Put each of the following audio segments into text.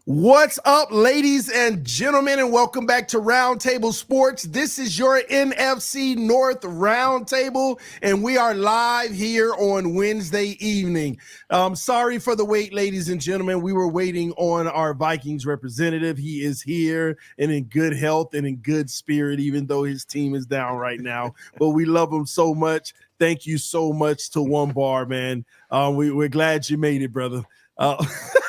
What's up, ladies and gentlemen, and welcome back to Roundtable Sports. This is your NFC North Roundtable, and we are live here on Wednesday evening. Sorry for the wait, ladies and gentlemen. We were waiting on our Vikings representative. He is here and in good health and in good spirit, even though his team is down right now. But we love him so much. Thank you so much to One Bar, man. We're glad you made it, brother.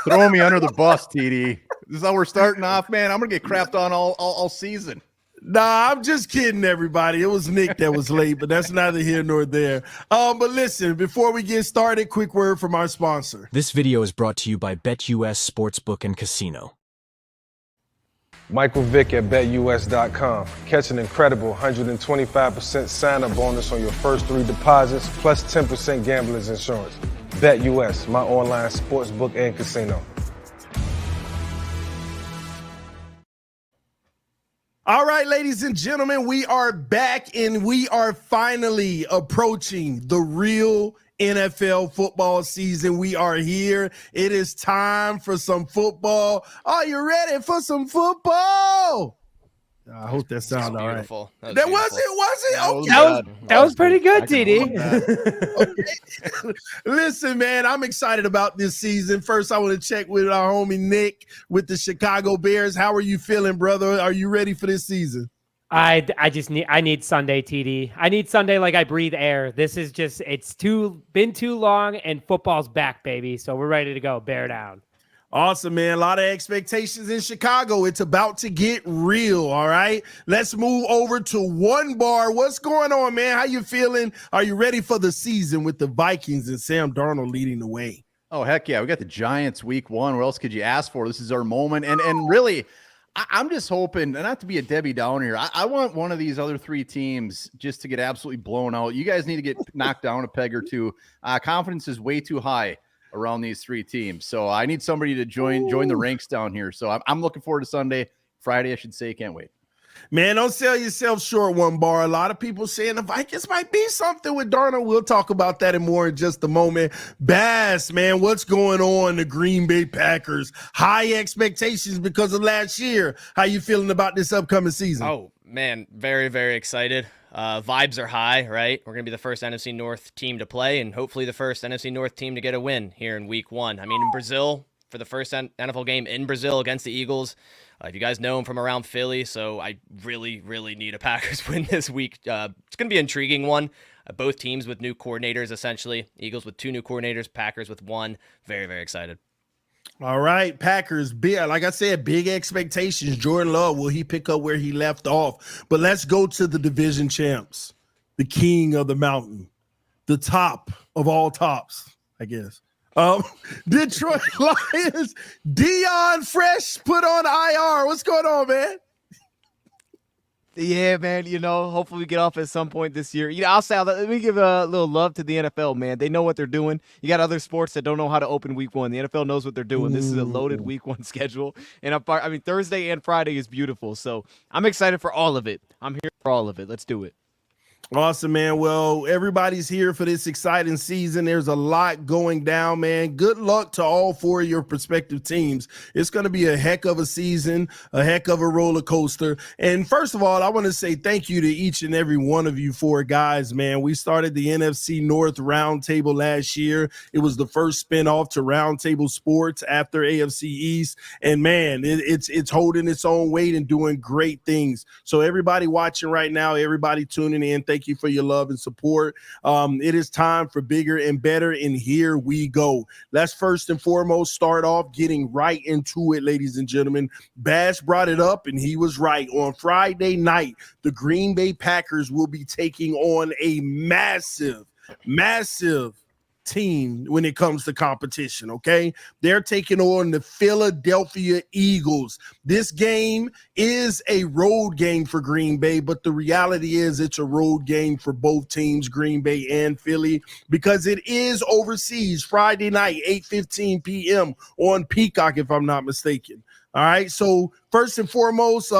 Throw me under the bus, TD. This is how we're starting off, man. I'm gonna get crapped on all season. Nah, I'm just kidding, everybody. It was Nick that was late, but that's neither here nor there. But listen, before we get started, quick word from our sponsor. This video is brought to you by BetUS Sportsbook and Casino. Michael Vick at BetUS.com. Catch an incredible 125% sign-up bonus on your first 3 deposits, plus 10% gambler's insurance. BetUS, my online sportsbook and casino. All right, ladies and gentlemen, we are back and we are finally approaching the real NFL football season. We are here. It is time for some football. Are you ready for some football? I hope that sounded all right. That was it? Okay. That was pretty good, TD. Okay. Listen, man, I'm excited about this season. First, I want to check with our homie Nick with the Chicago Bears. How are you feeling, brother? Are you ready for this season? I need Sunday, TD. I need Sunday like I breathe air. This is just been too long, and football's back, baby. So we're ready to go. Bear down. Awesome, man. A lot of expectations in Chicago. It's about to get real, all right? Let's move over to One Bar. What's going on, man? How you feeling? Are you ready for the season with the Vikings and Sam Darnold leading the way? Oh, heck yeah. We got the Giants week 1. What else could you ask for? This is our moment. And really, I'm just hoping, and not to be a Debbie Downer here, I want one of these other 3 teams just to get absolutely blown out. You guys need to get knocked down a peg or two. Confidence is way too high around these 3 teams. So I need somebody to join the ranks down here. So I'm looking forward to Sunday, Friday, I should say. Can't wait. Man, don't sell yourself short, One Bar. A lot of people saying the Vikings might be something with Darnold. We'll talk about that and more in just a moment. Bass, man, what's going on? The Green Bay Packers. High expectations because of last year. How you feeling about this upcoming season? Oh, man, very, very excited. Vibes are high, right? We're going to be the first NFC North team to play and hopefully the first NFC North team to get a win here in week 1. I mean, in Brazil, for the first NFL game in Brazil against the Eagles. If you guys know him from around Philly, so I really, really need a Packers win this week. It's going to be an intriguing one. Both teams with new coordinators, essentially. Eagles with 2 new coordinators, Packers with 1. Very, very excited. All right, Packers, big, like I said, big expectations. Jordan Love, will he pick up where he left off? But let's go to the division champs, the king of the mountain, the top of all tops, I guess. Detroit Lions, Dion Fresh put on IR. What's going on, man? Yeah, man, hopefully we get off at some point this year. I'll say, let me give a little love to the NFL, man. They know what they're doing. You got other sports that don't know how to open week 1. The NFL knows what they're doing. This is a loaded week 1 schedule. And Thursday and Friday is beautiful. So I'm excited for all of it. I'm here for all of it. Let's do it. Awesome, man. Well, everybody's here for this exciting season. There's a lot going down, man. Good luck to all 4 of your prospective teams. It's going to be a heck of a season, a heck of a roller coaster. And first of all, I want to say thank you to each and every one of you 4 guys, man. We started the NFC North Roundtable last year. It was the first spinoff to Roundtable Sports after AFC East. And, man, it's holding its own weight and doing great things. So everybody watching right now, everybody tuning in, thank you for your love and support. It is time for bigger and better, and here we go. Let's first and foremost start off getting right into it, ladies and gentlemen. Bash brought it up, and he was right. On Friday night, the Green Bay Packers will be taking on a massive team when it comes to competition, okay? They're taking on the Philadelphia Eagles. This game is a road game for Green Bay, but the reality is it's a road game for both teams, Green Bay and Philly, because it is overseas Friday night, 8:15 p.m. on Peacock, if I'm not mistaken. All right, so first and foremost,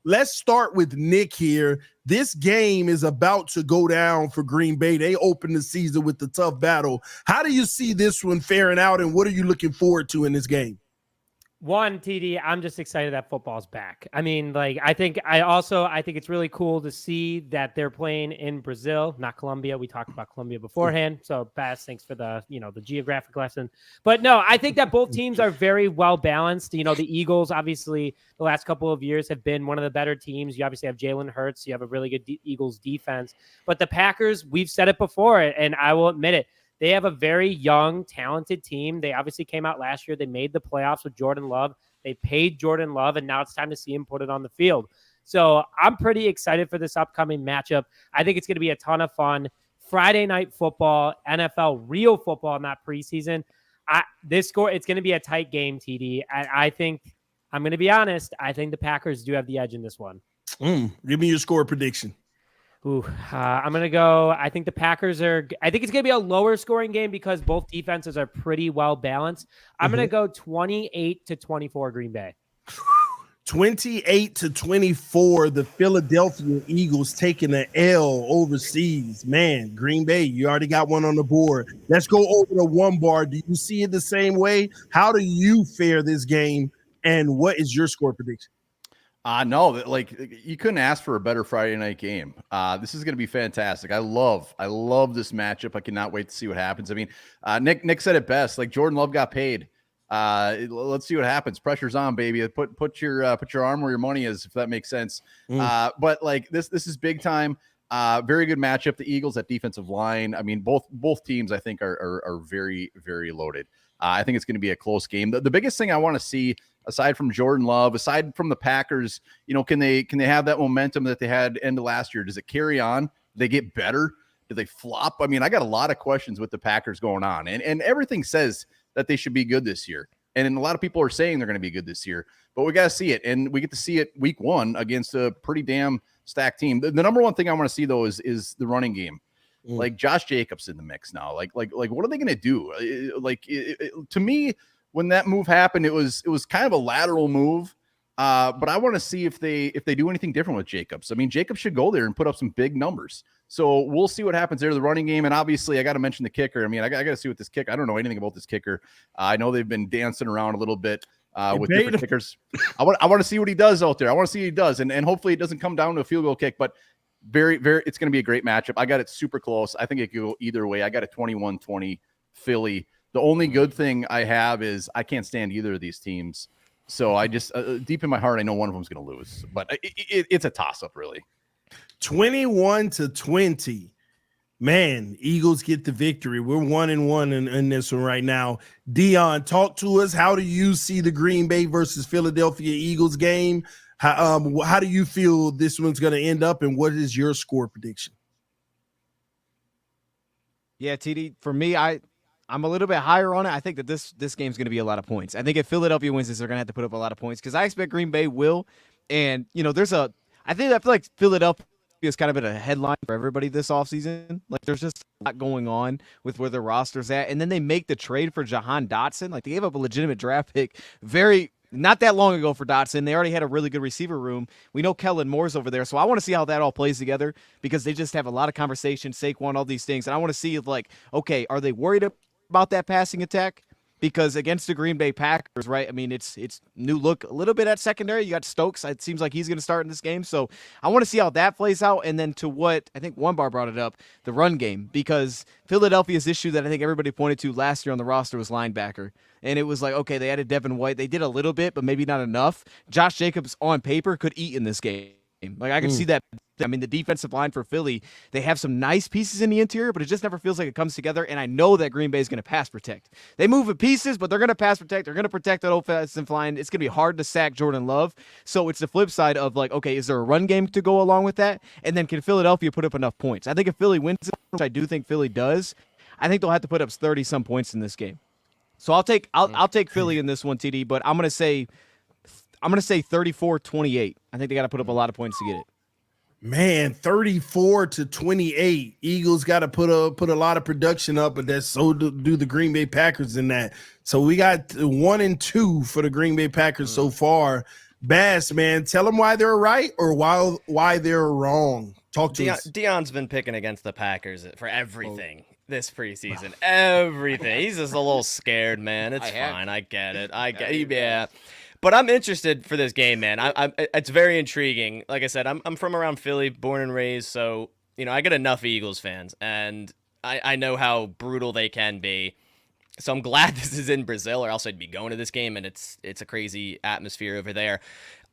let's start with Nick here. This game is about to go down for Green Bay. They open the season with the tough battle. How do you see this one faring out, and what are you looking forward to in this game? One, TD, I'm just excited that football's back. I mean, like, I think it's really cool to see that they're playing in Brazil, not Colombia. We talked about Colombia beforehand. So Bass, thanks for the geographic lesson. But no, I think that both teams are very well balanced. The Eagles, obviously, the last couple of years have been one of the better teams. You obviously have Jalen Hurts. You have a really good Eagles defense. But the Packers, we've said it before, and I will admit it, they have a very young, talented team. They obviously came out last year. They made the playoffs with Jordan Love. They paid Jordan Love, and now it's time to see him put it on the field. So I'm pretty excited for this upcoming matchup. I think it's going to be a ton of fun. Friday night football, NFL, real football, not preseason. It's going to be a tight game, TD. I think, I'm going to be honest, I think the Packers do have the edge in this one. Give me your score prediction. I'm going to go. I think the Packers I think it's going to be a lower scoring game because both defenses are pretty well balanced. I'm going to go 28-24 Green Bay. 28-24, the Philadelphia Eagles taking an L overseas. Man, Green Bay, you already got one on the board. Let's go over to one bar. Do you see it the same way? How do you fare this game? And what is your score prediction? No, like you couldn't ask for a better Friday night game. This is going to be fantastic. I love this matchup. I cannot wait to see what happens. I mean, Nick said it best. Like Jordan Love got paid. Let's see what happens. Pressure's on, baby. Put your arm where your money is, if that makes sense. But like this is big time. Very good matchup. The Eagles at defensive line. I mean, both teams I think are very, very loaded. I think it's going to be a close game. The biggest thing I want to see, aside from Jordan Love, aside from the Packers, can they have that momentum that they had end of last year? Does it carry on? Do they get better? Do they flop? I mean, I got a lot of questions with the Packers going on, and everything says that they should be good this year. And a lot of people are saying they're going to be good this year, but we got to see it. And we get to see it week one against a pretty damn stacked team. The number one thing I want to see though is the running game. Like Josh Jacobs in the mix now. Like what are they going to do? To me, when that move happened, it was kind of a lateral move. But I want to see if they do anything different with Jacobs. I mean, Jacobs should go there and put up some big numbers. So we'll see what happens there, the running game. And obviously I got to mention the kicker. I mean, I got to see what this kicker. I don't know anything about this kicker. I know they've been dancing around a little bit with different kickers. I want to see what he does out there. I want to see what he does. And hopefully it doesn't come down to a field goal kick, but very, very, it's going to be a great matchup. I got it super close. I think it could go either way. I got a 21-20 Philly. The only good thing I have is I can't stand either of these teams. So I just, deep in my heart, I know one of them is going to lose. But it's a toss-up, really. 21-20. Man, Eagles get the victory. We're 1-1 in this one right now. Dion, talk to us. How do you see the Green Bay versus Philadelphia Eagles game? How do you feel this one's going to end up, and what is your score prediction? Yeah, TD, for me, I'm a little bit higher on it. I think that this game's going to be a lot of points. I think if Philadelphia wins this, they're going to have to put up a lot of points because I expect Green Bay will. And, I feel like Philadelphia is kind of at a headline for everybody this offseason. Like, there's just a lot going on with where their roster's at. And then they make the trade for Jahan Dotson. Like, they gave up a legitimate draft pick not that long ago for Dotson. They already had a really good receiver room. We know Kellen Moore's over there. So I want to see how that all plays together because they just have a lot of conversation, Saquon, all these things. And I want to see if, okay, are they worried about that passing attack? Because against the Green Bay Packers, right? I mean, it's new look a little bit at secondary. You got Stokes. It seems like he's going to start in this game. So I want to see how that plays out. And then to what I think One Bar brought it up, the run game. Because Philadelphia's issue that I think everybody pointed to last year on the roster was linebacker. And it was like, okay, they added Devin White. They did a little bit, but maybe not enough. Josh Jacobs on paper could eat in this game. Like I can see that. I mean, the defensive line for Philly, they have some nice pieces in the interior, but it just never feels like it comes together. And I know that Green Bay is going to pass protect. They move in pieces, but they're going to pass protect. They're going to protect that offensive line. It's going to be hard to sack Jordan Love. So it's the flip side of okay, is there a run game to go along with that? And then can Philadelphia put up enough points? I think if Philly wins, which I do think Philly does, I think they'll have to put up 30-some points in this game. So I'll take Philly in this one, TD, but I'm going to say 34-28. I think they got to put up a lot of points to get it. Man, 34-28. Eagles got to put a lot of production up, but that's so do the Green Bay Packers in that. So we got 1-2 for the Green Bay Packers so far. Bass, man, tell them why they're right or why they're wrong. Talk to us. Dion's been picking against the Packers for everything. this preseason. Everything. He's just a little scared, man. It's fine. I get it. Yeah. But I'm interested for this game, man. It's very intriguing. Like I said, I'm from around Philly, born and raised, so I get enough Eagles fans, and I know how brutal they can be. So I'm glad this is in Brazil, or else I'd be going to this game, and it's a crazy atmosphere over there.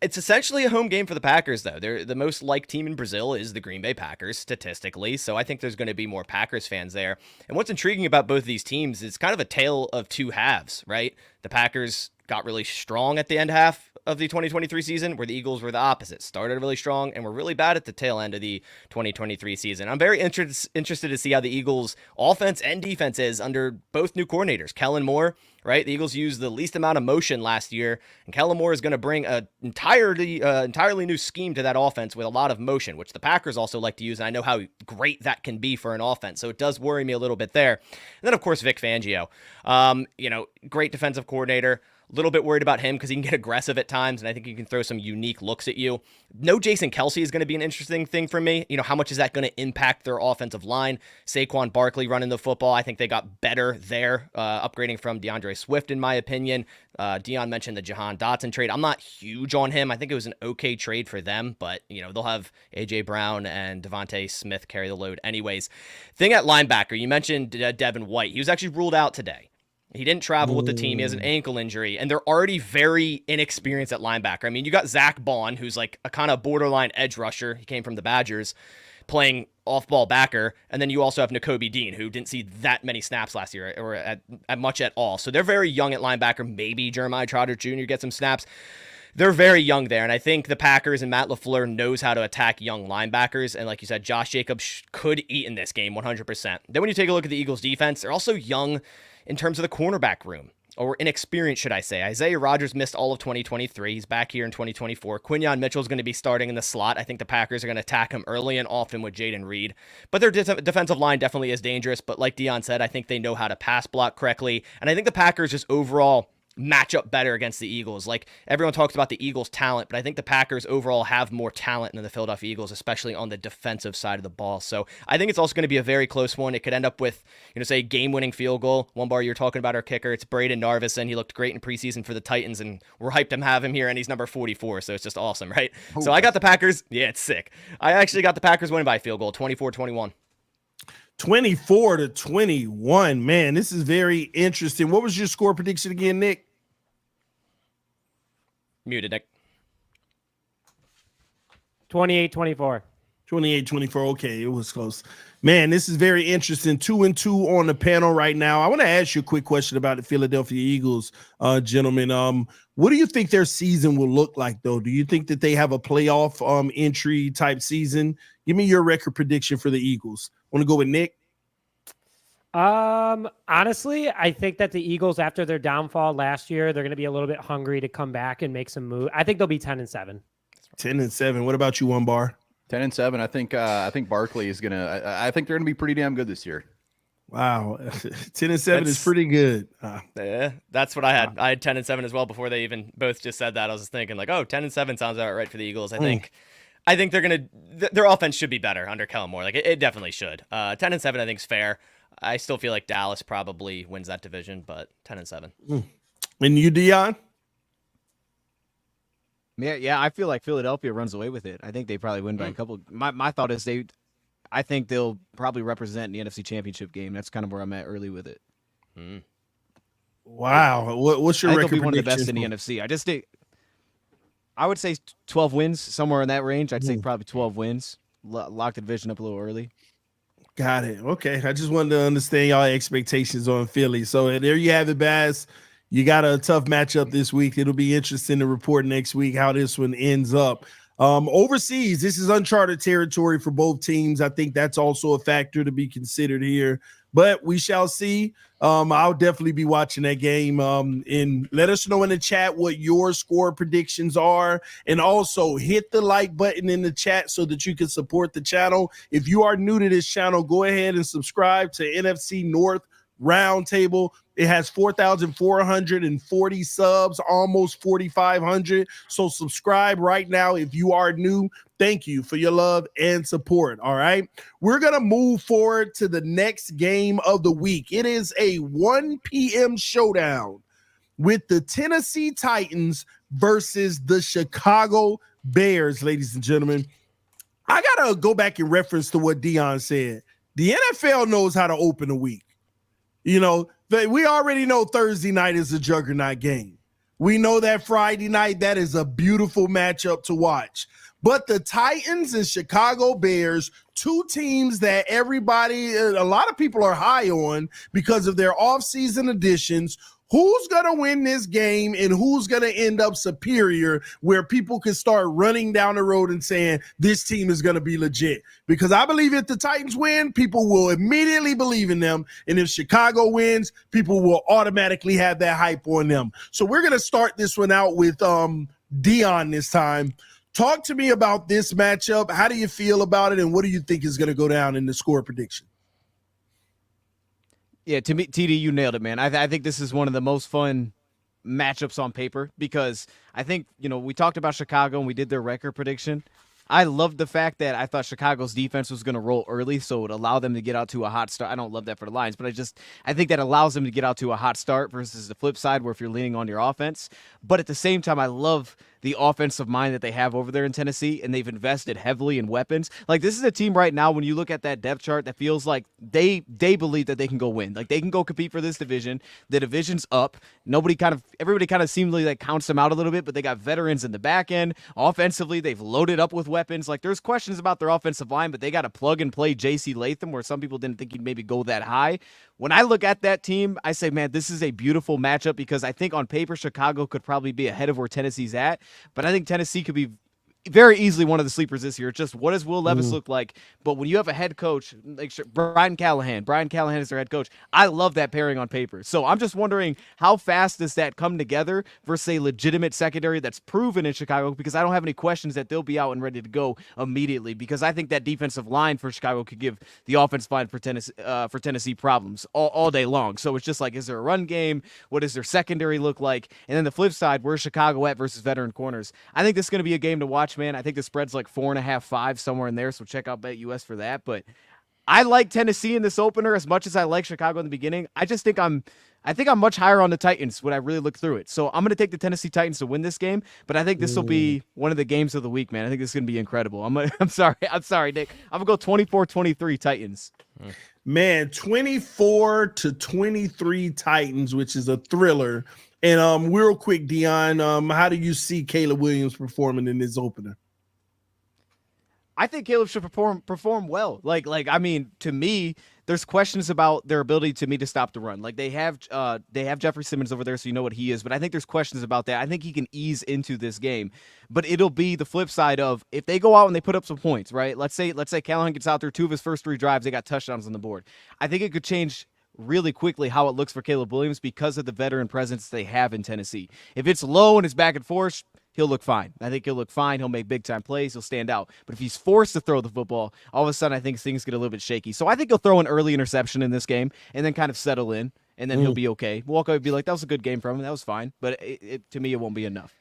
It's essentially a home game for the Packers, though. They're the most liked team in Brazil is the Green Bay Packers, statistically, so I think there's going to be more Packers fans there. And what's intriguing about both of these teams is kind of a tale of two halves, right? The Packers got really strong at the end half of the 2023 season, where the Eagles were the opposite. Started really strong and were really bad at the tail end of the 2023 season. I'm very interested to see how the Eagles' offense and defense is under both new coordinators. Kellen Moore, right? The Eagles used the least amount of motion last year, and Kellen Moore is going to bring an entirely new scheme to that offense with a lot of motion, which the Packers also like to use, and I know how great that can be for an offense, so it does worry me a little bit there. And then, of course, Vic Fangio. Great defensive coordinator. A little bit worried about him because he can get aggressive at times, and I think he can throw some unique looks at you. No Jason Kelce is going to be an interesting thing for me. How much is that going to impact their offensive line? Saquon Barkley running the football. I think they got better there, upgrading from DeAndre Swift, in my opinion. Dion mentioned the Jahan Dotson trade. I'm not huge on him. I think it was an okay trade for them, but, they'll have A.J. Brown and Devontae Smith carry the load anyways. Thing at linebacker, you mentioned Devin White. He was actually ruled out today. He didn't travel with the team. He has an ankle injury, and they're already very inexperienced at linebacker. I mean, you got Zach Bond, who's like a kind of borderline edge rusher. He came from the Badgers, playing off-ball backer, and then you also have Nakobe Dean, who didn't see that many snaps last year, or at much at all. So they're very young at linebacker. Maybe Jeremiah Trotter Jr. gets some snaps. They're very young there, and I think the Packers and Matt LaFleur knows how to attack young linebackers, and like you said, Josh Jacobs could eat in this game 100%. Then when you take a look at the Eagles' defense, they're also young in terms of the cornerback room, or inexperienced, should I say. Isaiah Rodgers missed all of 2023. He's back here in 2024. Quinyon Mitchell's going to be starting in the slot. I think the Packers are going to attack him early and often with Jaden Reed. But their defensive line definitely is dangerous. But like Dion said, I think they know how to pass block correctly. And I think the Packers just overall match up better against the Eagles. Like, everyone talks about the Eagles' talent, but I think the Packers overall have more talent than the Philadelphia Eagles, especially on the defensive side of the ball. So I think it's also going to be a very close one. It could end up with, say, game-winning field goal. One bar, you're talking about our kicker. It's Braden Narvison. He looked great in preseason for the Titans, and we're hyped to have him here, and he's number 44, so it's just awesome, right? Oh. So I got the Packers. Yeah, it's sick. I actually got the Packers winning by a field goal, 24-21. 24-21. Man, this is very interesting. What was your score prediction again, Nick? Muted, Nick. 28-24. 28-24. Okay, it was close. Man, this is very interesting. 2-2 on the panel right now. I want to ask you a quick question about the Philadelphia Eagles, gentlemen. What do you think their season will look like, though? Do you think that they have a playoff entry type season? Give me your record prediction for the Eagles. Want to go with Nick? Honestly, I think that the Eagles, after their downfall last year, they're going to be a little bit hungry to come back and make some move. I think they'll be 10-7. 10-7. What about you, One Bar? 10-7. I think Barkley is gonna. I think they're gonna be pretty damn good this year. Wow, 10-7 is pretty good. Yeah, that's what I had. I had 10-7 as well before they even both just said that. I was just thinking like, 10-7 sounds about right for the Eagles. I think they're gonna. Their offense should be better under Kellen Moore. Like it definitely should. 10-7, I think is fair. I still feel like Dallas probably wins that division, but 10-7. And you, Dion? Yeah, I feel like Philadelphia runs away with it. I think they probably win by a couple. My thought is I think they'll probably represent in the NFC Championship game. That's kind of where I'm at early with it. Wow, what's your record? They'll be one of the best in the NFC. I would say 12 wins, somewhere in that range. I'd say probably 12 wins. Lock the division up a little early. Got it. Okay. I just wanted to understand y'all expectations on Philly. So there you have it, Baz. You got a tough matchup this week. It'll be interesting to report next week how this one ends up. Overseas, this is uncharted territory for both teams. I think that's also a factor to be considered here. But we shall see. I'll definitely be watching that game. And let us know in the chat what your score predictions are. And also hit the like button in the chat so that you can support the channel. If you are new to this channel, go ahead and subscribe to NFC North Roundtable. It has 4,440 subs, almost 4,500. So subscribe right now if you are new. Thank you for your love and support. All right. We're going to move forward to the next game of the week. It is a 1 p.m. showdown with the Tennessee Titans versus the Chicago Bears, ladies and gentlemen. I got to go back and reference to what Dion said. The NFL knows how to open a week. You know, we already know Thursday night is a juggernaut game. We know that Friday night, that is a beautiful matchup to watch. But the Titans and Chicago Bears, two teams that a lot of people are high on because of their offseason additions. Who's going to win this game and who's going to end up superior where people can start running down the road and saying this team is going to be legit? Because I believe if the Titans win, people will immediately believe in them. And if Chicago wins, people will automatically have that hype on them. So we're going to start this one out with Dion this time. Talk to me about this matchup. How do you feel about it? And what do you think is going to go down in the score prediction? Yeah, to me, TD, you nailed it, man. I think this is one of the most fun matchups on paper because I think, we talked about Chicago and we did their record prediction. I loved the fact that I thought Chicago's defense was going to roll early, so it would allow them to get out to a hot start. I don't love that for the Lions, but I think that allows them to get out to a hot start versus the flip side where if you're leaning on your offense. But at the same time, I love the offensive mind that they have over there in Tennessee, and they've invested heavily in weapons. Like, this is a team right now, when you look at that depth chart, that feels like they believe that they can go win. Like, they can go compete for this division. The division's up. Everybody kind of seemingly like counts them out a little bit, but they got veterans in the back end. Offensively, they've loaded up with weapons. Like, there's questions about their offensive line, but they got to plug and play J.C. Latham, where some people didn't think he'd maybe go that high. When I look at that team, I say, man, this is a beautiful matchup because I think on paper, Chicago could probably be ahead of where Tennessee's at. But I think Tennessee could be very easily one of the sleepers this year. It's just, what does Will Levis look like? But when you have a head coach like Brian Callahan is their head coach. I love that pairing on paper. So I'm just wondering, how fast does that come together versus a legitimate secondary that's proven in Chicago? Because I don't have any questions that they'll be out and ready to go immediately, because I think that defensive line for Chicago could give the offensive line for Tennessee problems all day long. So it's just like, is there a run game? What does their secondary look like? And then the flip side, where's Chicago at versus veteran corners? I think this is going to be a game to watch, man. I think the spread's like 4.5, 5, somewhere in there. So check out BetUS for that. But I like Tennessee in this opener as much as I like Chicago in the beginning. I think I'm much higher on the Titans when I really look through it. So I'm going to take the Tennessee Titans to win this game, but I think this will be one of the games of the week, man. I think this is going to be incredible. I'm sorry, Nick. I'm going to go 24-23 Titans. Man, 24-23 Titans, which is a thriller. And real quick, Dion, how do you see Caleb Williams performing in this opener? I think Caleb should perform well. Like I mean, to me, there's questions about their ability to stop the run. Like, they have Jeffrey Simmons over there, so you know what he is. But I think there's questions about that. I think he can ease into this game. But it'll be the flip side of, if they go out and they put up some points, right? Let's say Callahan gets out there, 2 of his first 3 drives, they got touchdowns on the board. I think it could change really quickly how it looks for Caleb Williams because of the veteran presence they have in Tennessee. If it's low and it's back and forth, he'll look fine. I think he'll look fine. He'll make big-time plays. He'll stand out. But if he's forced to throw the football, all of a sudden I think things get a little bit shaky. So I think he'll throw an early interception in this game and then kind of settle in, and then he'll be okay. Walk away and be like, that was a good game from him. That was fine. But to me, it won't be enough.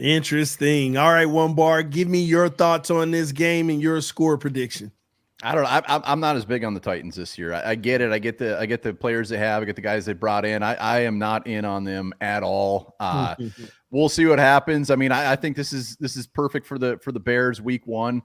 Interesting. All right, One Bar, give me your thoughts on this game and your score prediction. I don't know. I'm not as big on the Titans this year. I get it. I get the players they have. I get the guys they brought in. I am not in on them at all. We'll see what happens. I mean, I think this is perfect for the Bears week 1.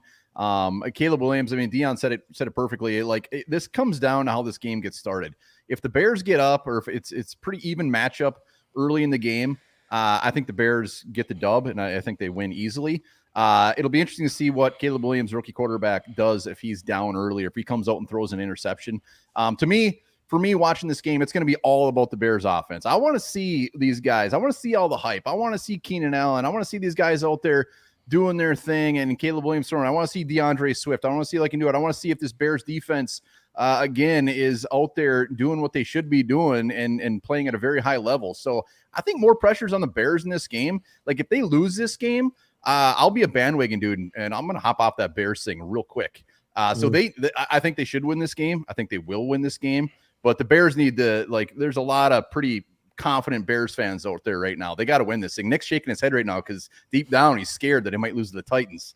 Caleb Williams. I mean, Dion said it perfectly. This comes down to how this game gets started. If the Bears get up, or if it's pretty even matchup early in the game, I think the Bears get the dub, and I think they win easily. It'll be interesting to see what Caleb Williams, rookie quarterback, does if he's down early, or if he comes out and throws an interception. For me, watching this game, it's going to be all about the Bears offense. I want to see these guys. I want to see all the hype. I want to see Keenan Allen. I want to see these guys out there doing their thing, and Caleb Williams throwing. I want to see DeAndre Swift. I want to see can do it. I want to see if this Bears defense, again, is out there doing what they should be doing and playing at a very high level. So I think more pressure's on the Bears in this game. Like, if they lose this game, I'll be a bandwagon dude, and I'm going to hop off that Bears thing real quick. I think they should win this game. I think they will win this game. But the Bears need to, like, there's a lot of pretty confident Bears fans out there right now. They got to win this thing. Nick's shaking his head right now because deep down he's scared that he might lose to the Titans.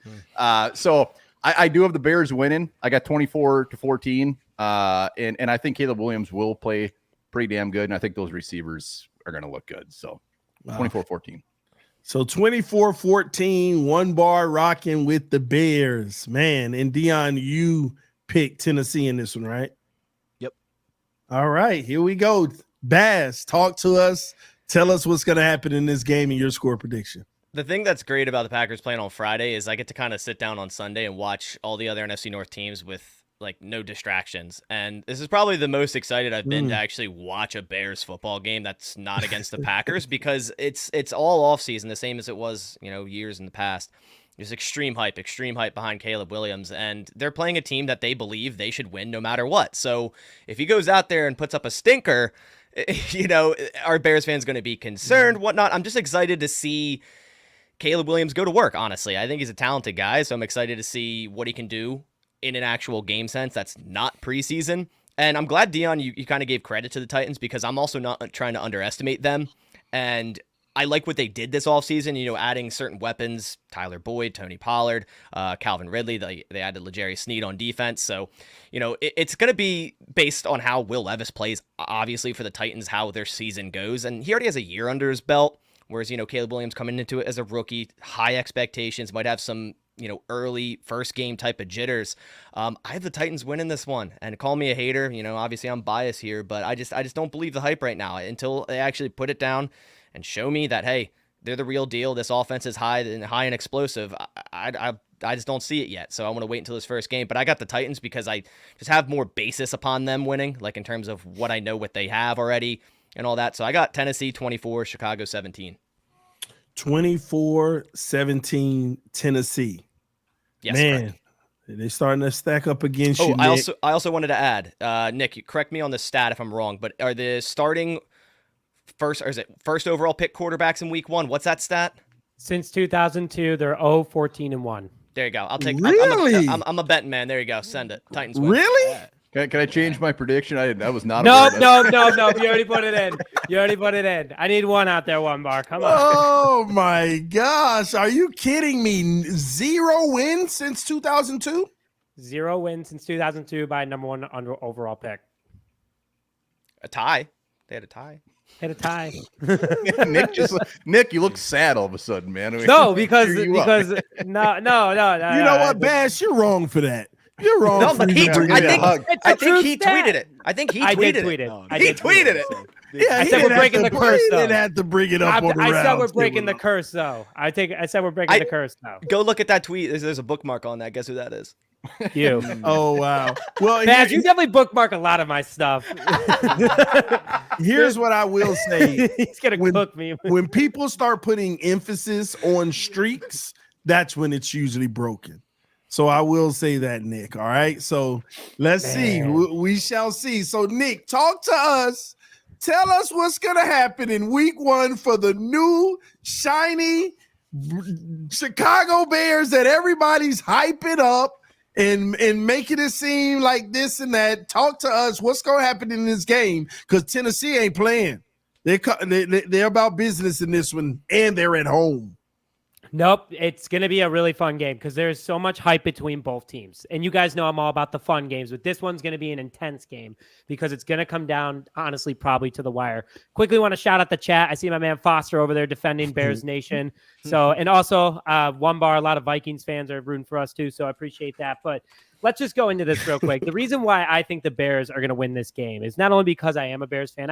So I do have the Bears winning. I got 24-14. And I think Caleb Williams will play pretty damn good. And I think those receivers are going to look good. So 24-14. So 24-14, one bar rocking with the Bears, man. And Dion, you picked Tennessee in this one, right? Yep. All right, here we go. Baz, talk to us. Tell us what's going to happen in this game and your score prediction. The thing that's great about the Packers playing on Friday is I get to kind of sit down on Sunday and watch all the other NFC North teams with like no distractions. And this is probably the most excited I've been to actually watch a Bears football game that's not against the Packers, because it's all off season, the same as it was, years in the past. There's extreme hype behind Caleb Williams, and they're playing a team that they believe they should win no matter what. So if he goes out there and puts up a stinker, are Bears fans going to be concerned, whatnot? I'm just excited to see Caleb Williams go to work, honestly. I think he's a talented guy, so I'm excited to see what he can do in an actual game sense that's not preseason. And I'm glad, Dion, you kind of gave credit to the Titans, because I'm also not trying to underestimate them. And I like what they did this offseason, adding certain weapons, Tyler Boyd, Tony Pollard, Calvin Ridley. They added L'Jarius Sneed on defense. So, it's going to be based on how Will Levis plays, obviously, for the Titans, how their season goes. And he already has a year under his belt, whereas, Caleb Williams coming into it as a rookie, high expectations, might have some early first game type of jitters. I have the Titans winning this one, and call me a hater. Obviously I'm biased here, but I just don't believe the hype right now until they actually put it down and show me that, hey, they're the real deal. This offense is high and explosive. I just don't see it yet. So I want to wait until this first game, but I got the Titans because I just have more basis upon them winning, like in terms of what I know, what they have already and all that. So I got Tennessee 24, Chicago 17. 24-17 Tennessee. Yes, man, correct. They're starting to stack up against you. I Nick. also wanted to add, Nick, you correct me on the stat if I'm wrong, but are the starting first overall pick quarterbacks in week 1? What's that stat? Since 2002, they're 0-14-1. There you go. I'll take. Really? I'm a betting man. There you go. Send it. Titans win. Really? Yeah. Can I change my prediction? I was not. No. You already put it in. I need one out there, one bar. Come on. Oh my gosh. Are you kidding me? 0 wins since 2002? 0 wins since 2002 by number 1 overall pick. A tie. They had a tie. Hit a tie. Nick, you look sad all of a sudden, man. No, because no. You know what, Bash? You're wrong for that. You're wrong. No, but he tweeted it. I think he tweeted it. He tweeted it. Yeah, I said we're breaking the curse, though. He didn't have to bring it up on the I said we're rounds. breaking the curse, though. I said we're breaking the curse, though. Go look at that tweet. There's a bookmark on that. Guess who that is? You. Oh, wow. Well, Baz, you definitely bookmark a lot of my stuff. Here's what I will say. He's going to cook me. When people start putting emphasis on streaks, that's when it's usually broken. So I will say that, Nick. All right. So let's see. We shall see. So, Nick, talk to us. Tell us what's going to happen in week 1 for the new, shiny Chicago Bears that everybody's hyping up and making it seem like this and that. Talk to us. What's going to happen in this game? Because Tennessee ain't playing. They're about business in this one, and they're at home. Nope, it's going to be a really fun game because there's so much hype between both teams. And you guys know I'm all about the fun games, but this one's going to be an intense game because it's going to come down, honestly, probably to the wire. Quickly want to shout out the chat. I see my man Foster over there defending Bears Nation. So, and also one bar, a lot of Vikings fans are rooting for us too, so I appreciate that. But let's just go into this real quick. The reason why I think the Bears are going to win this game is not only because I am a Bears fan.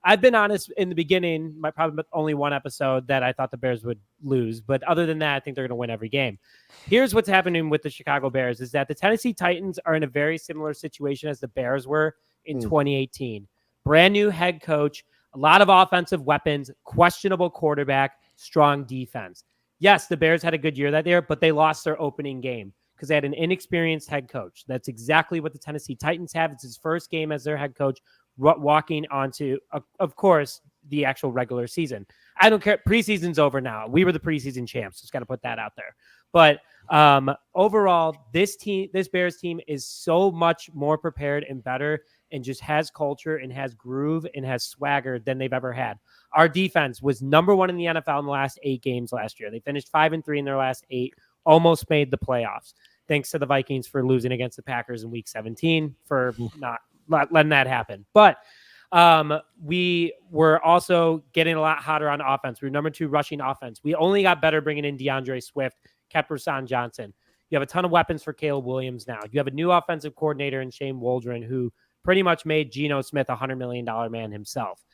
I've been honest in the beginning, probably only one episode that I thought the Bears would lose. But other than that, I think they're going to win every game. Here's what's happening with the Chicago Bears is that the Tennessee Titans are in a very similar situation as the Bears were in 2018. Brand new head coach, a lot of offensive weapons, questionable quarterback, strong defense. Yes, the Bears had a good year that year, but they lost their opening game because they had an inexperienced head coach. That's exactly what the Tennessee Titans have. It's his first game as their head coach, walking onto, of course, the actual regular season. I don't care. Preseason's over now. We were the preseason champs. Just got to put that out there. But overall, this Bears team is so much more prepared and better and just has culture and has groove and has swagger than they've ever had. Our defense was number 1 in the NFL in the last 8 games last year. They finished 5-3 in their last 8, almost made the playoffs. Thanks to the Vikings for losing against the Packers in week 17 for not letting that happen. But we were also getting a lot hotter on offense. We were number 2 rushing offense. We only got better bringing in DeAndre Swift, kept Rashawn Johnson. You have a ton of weapons for Caleb Williams now. You have a new offensive coordinator in Shane Waldron, who pretty much made Geno Smith a $100 million man himself.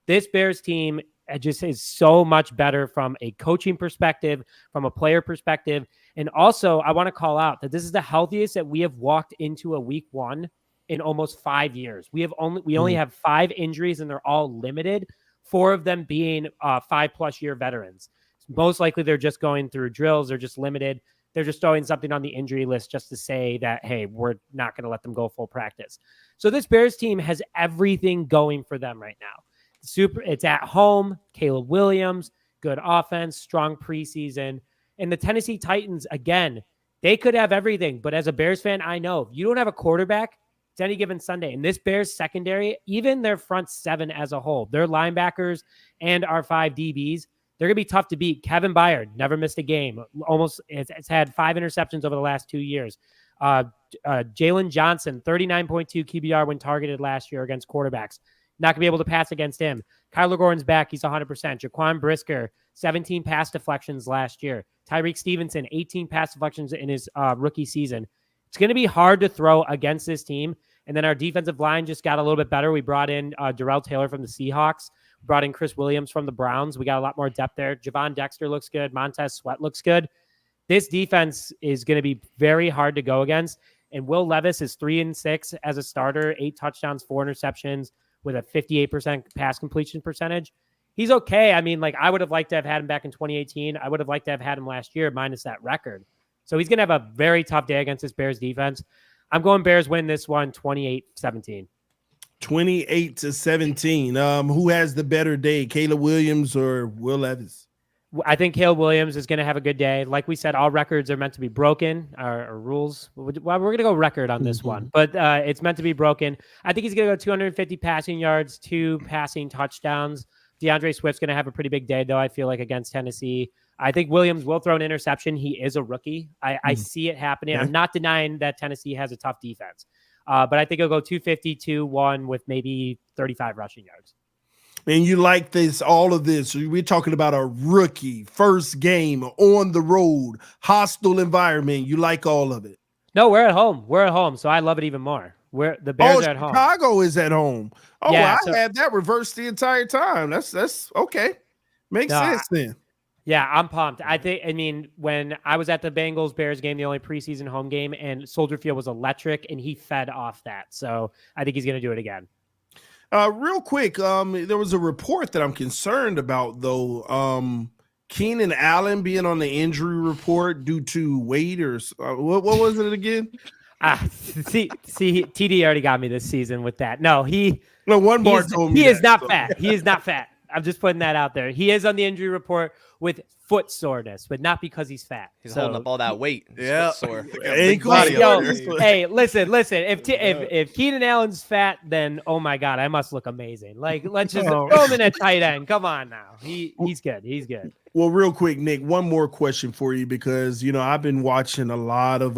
This Bears team just is so much better from a coaching perspective, from a player perspective. And also, I want to call out that this is the healthiest that we have walked into a week 1 in almost 5 years. We only have 5 injuries, and they're all limited, 4 of them being 5+ year veterans. Most likely they're just going through drills. They're just limited. They're just throwing something on the injury list just to say that, hey, we're not going to let them go full practice. So this Bears team has everything going for them right now. It's at home, Caleb Williams, good offense, strong preseason. And the Tennessee Titans, again, they could have everything. But as a Bears fan, I know if you don't have a quarterback, it's any given Sunday. And this Bears secondary, even their front 7 as a whole, their linebackers and our 5 DBs, they're going to be tough to beat. Kevin Byard never missed a game. It's had 5 interceptions over the last 2 years. Jalen Johnson, 39.2 QBR when targeted last year against quarterbacks. Not going to be able to pass against him. Kyler Gordon's back. He's 100%. Jaquan Brisker, 17 pass deflections last year. Tyreek Stevenson, 18 pass deflections in his rookie season. It's going to be hard to throw against this team. And then our defensive line just got a little bit better. We brought in Darrell Taylor from the Seahawks. Brought in Chris Williams from the Browns. We got a lot more depth there. Javon Dexter looks good. Montez Sweat looks good. This defense is going to be very hard to go against. And Will Levis is 3-6 as a starter, 8 touchdowns, 4 interceptions with a 58% pass completion percentage. He's okay. I mean, I would have liked to have had him back in 2018. I would have liked to have had him last year, minus that record. So he's going to have a very tough day against this Bears defense. I'm going Bears win this one 28-17. 28-17. Who has the better day, Caleb Williams or Will Levis? I think Caleb Williams is going to have a good day. Like we said, all records are meant to be broken, or rules. Well, we're going to go record on this one, but it's meant to be broken. I think he's going to go 250 passing yards, 2 passing touchdowns. DeAndre Swift's going to have a pretty big day, though, I feel like, against Tennessee. I think Williams will throw an interception. He is a rookie. I see it happening. Okay. I'm not denying that Tennessee has a tough defense. But I think it'll go 250-2-1 with maybe 35 rushing yards. And you like all of this. We're talking about a rookie, first game, on the road, hostile environment. You like all of it. No, we're at home. We're at home, so I love it even more. The Bears are at home. Chicago is at home. Oh, yeah, I had that reversed the entire time. That's okay. Makes sense then. Yeah, I'm pumped. I mean, when I was at the Bengals-Bears game, the only preseason home game, and Soldier Field was electric, and he fed off that. So I think he's going to do it again. Real quick, there was a report that I'm concerned about, though. Keenan Allen being on the injury report due to weight or what was it again? See, TD already got me this season with that. No, one bar told me he is not fat. He is not fat. I'm just putting that out there. He is on the injury report with foot soreness, but not because he's fat. He's holding up all that weight. Yeah. Sore. Hey, listen. If Keenan Allen's fat, then oh my God, I must look amazing. Let's just throw him in at tight end. Come on now. He's good. He's good. Well, real quick, Nick, one more question for you, because I've been watching a lot of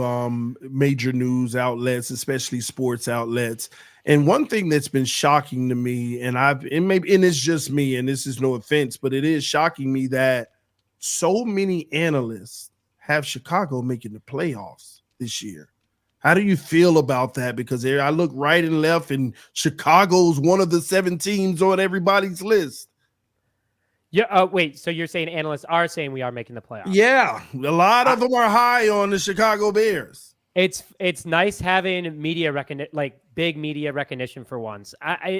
major news outlets, especially sports outlets. And one thing that's been shocking to me, and it's just me, and this is no offense, but it is shocking me that so many analysts have Chicago making the playoffs this year. How do you feel about that? Because I look right and left, and Chicago's one of the 7 teams on everybody's list. Yeah. Wait. So you're saying analysts are saying we are making the playoffs? Yeah, a lot of them are high on the Chicago Bears. It's nice having media recognition, big media recognition for once.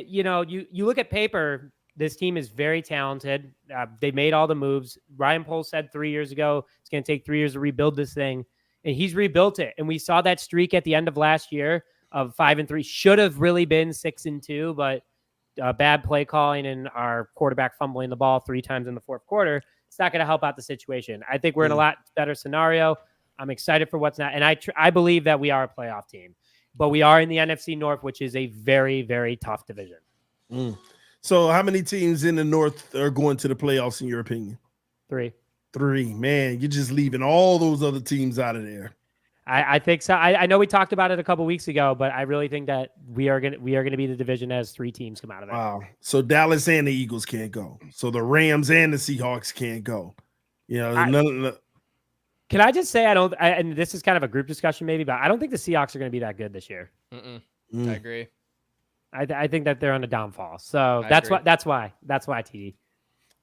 You look at paper, this team is very talented. They made all the moves. Ryan Poles said 3 years ago it's going to take 3 years to rebuild this thing, and he's rebuilt it. And we saw that streak at the end of last year of 5-3. Should have really been 6-2, but bad play calling and our quarterback fumbling the ball 3 times in the fourth quarter, it's not going to help out the situation. I think we're in a lot better scenario. I'm excited for what's not, and I believe that we are a playoff team. but we are in the NFC North, which is a very, very tough division. So how many teams in the North are going to the playoffs in your opinion? 3. Man, you're just leaving all those other teams out of there. I think so. I know we talked about it a couple weeks ago, but I really think that we are gonna be the division that has 3 teams come out of there. Wow. So Dallas and the Eagles can't go. So the Rams and the Seahawks can't go. Can I just say and this is kind of a group discussion maybe, but I don't think the Seahawks are going to be that good this year. I agree. I think that they're on a downfall. So that's why TD.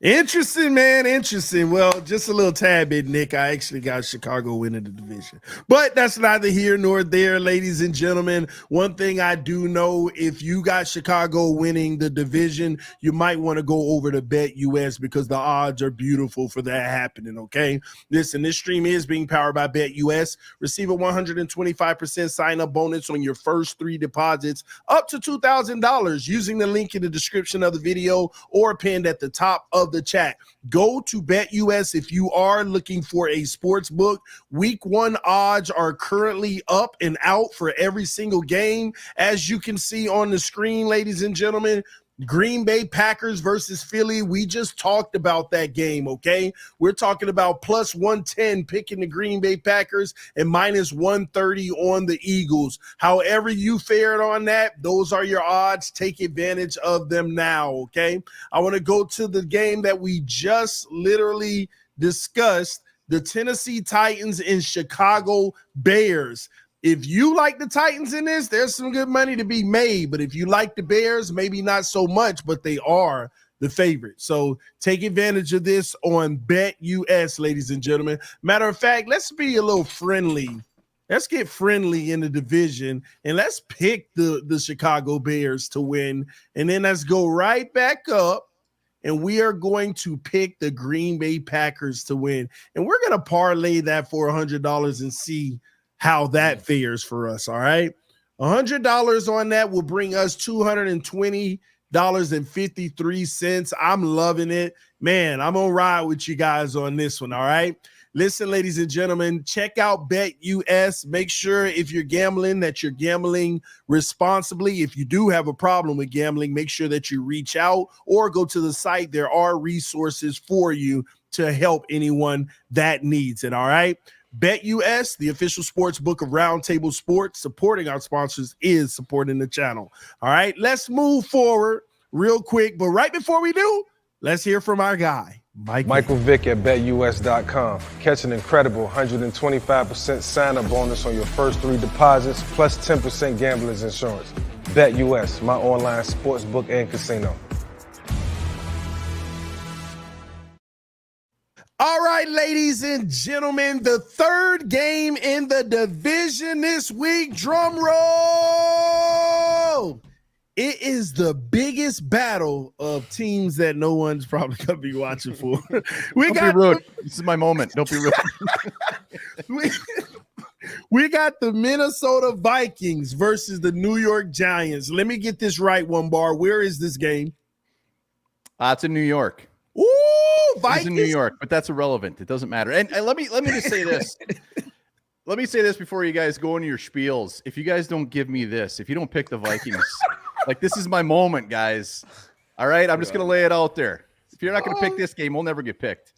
Interesting, man. Interesting. Well, just a little tad bit, Nick. I actually got Chicago winning the division. But that's neither here nor there, ladies and gentlemen. One thing I do know, if you got Chicago winning the division, you might want to go over to BetUS because the odds are beautiful for that happening, okay? Listen, this stream is being powered by BetUS. Receive a 125% sign-up bonus on your first 3 deposits up to $2,000 using the link in the description of the video or pinned at the top of the chat. Go to BetUS if you are looking for a sports book. Week 1 odds are currently up and out for every single game. As you can see on the screen, ladies and gentlemen, Green Bay Packers versus Philly. We just talked about that game, okay? We're talking about plus 110 picking the Green Bay Packers and minus 130 on the Eagles. However you fared on that, those are your odds. Take advantage of them now, okay? I want to go to the game that we just literally discussed, the Tennessee Titans and Chicago Bears. If you like the Titans in this, there's some good money to be made. But if you like the Bears, maybe not so much, but they are the favorite. So take advantage of this on BetUS, ladies and gentlemen. Matter of fact, let's be a little friendly. Let's get friendly in the division, and let's pick the Chicago Bears to win. And then let's go right back up, and we are going to pick the Green Bay Packers to win. And we're going to parlay that for $100 and see how that fares for us. All right. $100 on that will bring us $220.53. I'm loving it, man. I'm going to ride with you guys on this one. All right. Listen, ladies and gentlemen, check out BetUS. Make sure if you're gambling that you're gambling responsibly. If you do have a problem with gambling, make sure that you reach out or go to the site. There are resources for you to help anyone that needs it. All right. BetUS, the official sports book of Roundtable Sports, supporting our sponsors is supporting the channel. All right, let's move forward real quick. But right before we do, let's hear from our guy, Michael Vick at BetUS.com. Catch an incredible 125% sign-up bonus on your first 3 deposits, plus 10% gambler's insurance. BetUS, my online sports book and casino. All right, ladies and gentlemen, the third game in the division this week. Drum roll! It is the biggest battle of teams that no one's probably going to be watching for. Don't be rude. This is my moment. Don't be rude. We got the Minnesota Vikings versus the New York Giants. Let me get this right, one bar. Where is this game? It's in New York. Ooh, Vikings. It's in New York, but that's irrelevant. It doesn't matter. And let me just say this. Let me say this before you guys go into your spiels. If you guys don't give me this, if you don't pick the Vikings, like this is my moment, guys. All right, I'm just gonna lay it out there. If you're not gonna pick this game, we'll never get picked.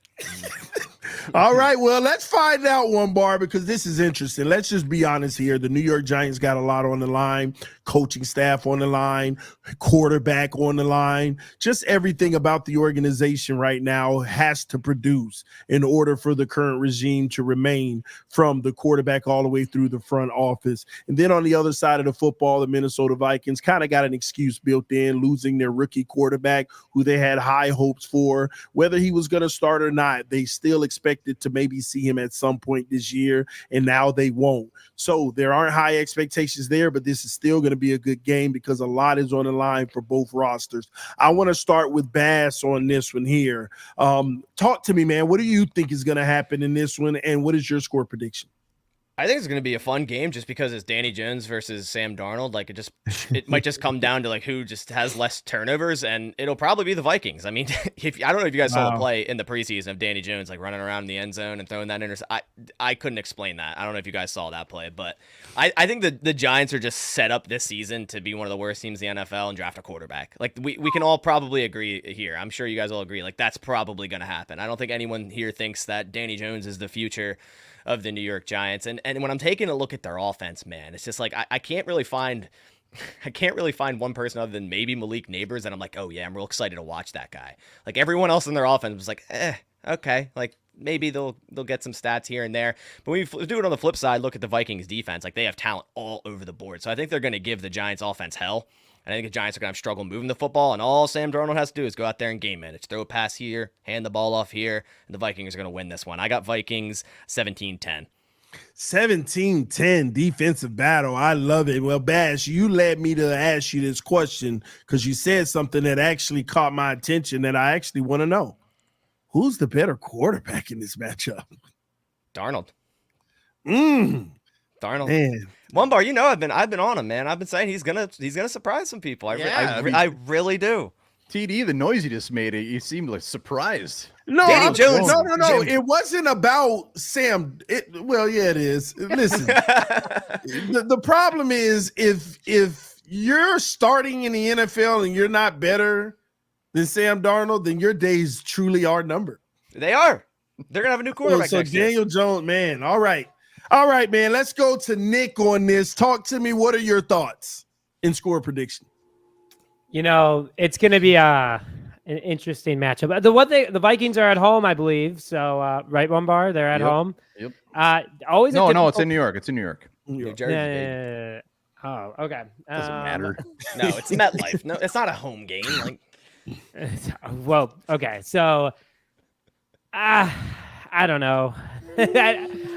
All right, well, let's find out, one bar, because this is interesting. Let's just be honest here. The New York Giants got a lot on the line, coaching staff on the line, quarterback on the line. Just everything about the organization right now has to produce in order for the current regime to remain, from the quarterback all the way through the front office. And then on the other side of the football, the Minnesota Vikings kind of got an excuse built in, losing their rookie quarterback who they had high hopes for. Whether he was going to start or not, they still expected to maybe see him at some point this year, and now they won't. So there aren't high expectations there, but this is still going to be a good game because a lot is on the line for both rosters. I want to start with Bass on this one here. Talk to me, man. What do you think is going to happen in this one, and what is your score prediction? I think it's going to be a fun game just because it's Danny Jones versus Sam Darnold. Like it might just come down to like who just has less turnovers, and it'll probably be the Vikings. I mean, I don't know if you guys saw the play in the preseason of Danny Jones like running around in the end zone and throwing that interception. I couldn't explain that. I don't know if you guys saw that play, but I think the Giants are just set up this season to be one of the worst teams in the NFL and draft a quarterback. Like we can all probably agree here. I'm sure you guys all agree. Like that's probably going to happen. I don't think anyone here thinks that Danny Jones is the future of the New York Giants. And when I'm taking a look at their offense, man, it's just like I can't really find one person other than maybe Malik Neighbors that I'm like, oh yeah, I'm real excited to watch that guy. Like everyone else in their offense was like, okay, like maybe they'll get some stats here and there. But when you do it on the flip side, look at the Vikings defense. Like they have talent all over the board. So I think they're going to give the Giants offense hell. And I think the Giants are going to have struggle moving the football, and all Sam Darnold has to do is go out there and game manage. Throw a pass here, hand the ball off here, and the Vikings are going to win this one. I got Vikings 17-10. 17-10 defensive battle. I love it. Well, Bash, you led me to ask you this question because you said something that actually caught my attention that I actually want to know. Who's the better quarterback in this matchup? Darnold. Darnold. Man. One bar, I've been on him, man. I've been saying he's gonna surprise some people. I really do. TD, the noise you just made, you seemed like surprised. No, Danny Jones. No. It wasn't about Sam. Well, yeah, it is. Listen, the problem is if you're starting in the NFL and you're not better than Sam Darnold, then your days truly are numbered. They are. They're gonna have a new quarterback. So next year. Daniel Jones, man. All right, man. Let's go to Nick on this. Talk to me. What are your thoughts in score prediction? It's going to be an interesting matchup. The Vikings are at home, I believe. So, right, one bar, they're at home. Yep. Always. No, it's in New York. It's in New York. New Jersey. Yeah. Oh, okay. Doesn't matter. No, it's MetLife. No, it's not a home game. Like, well, okay. So, I don't know.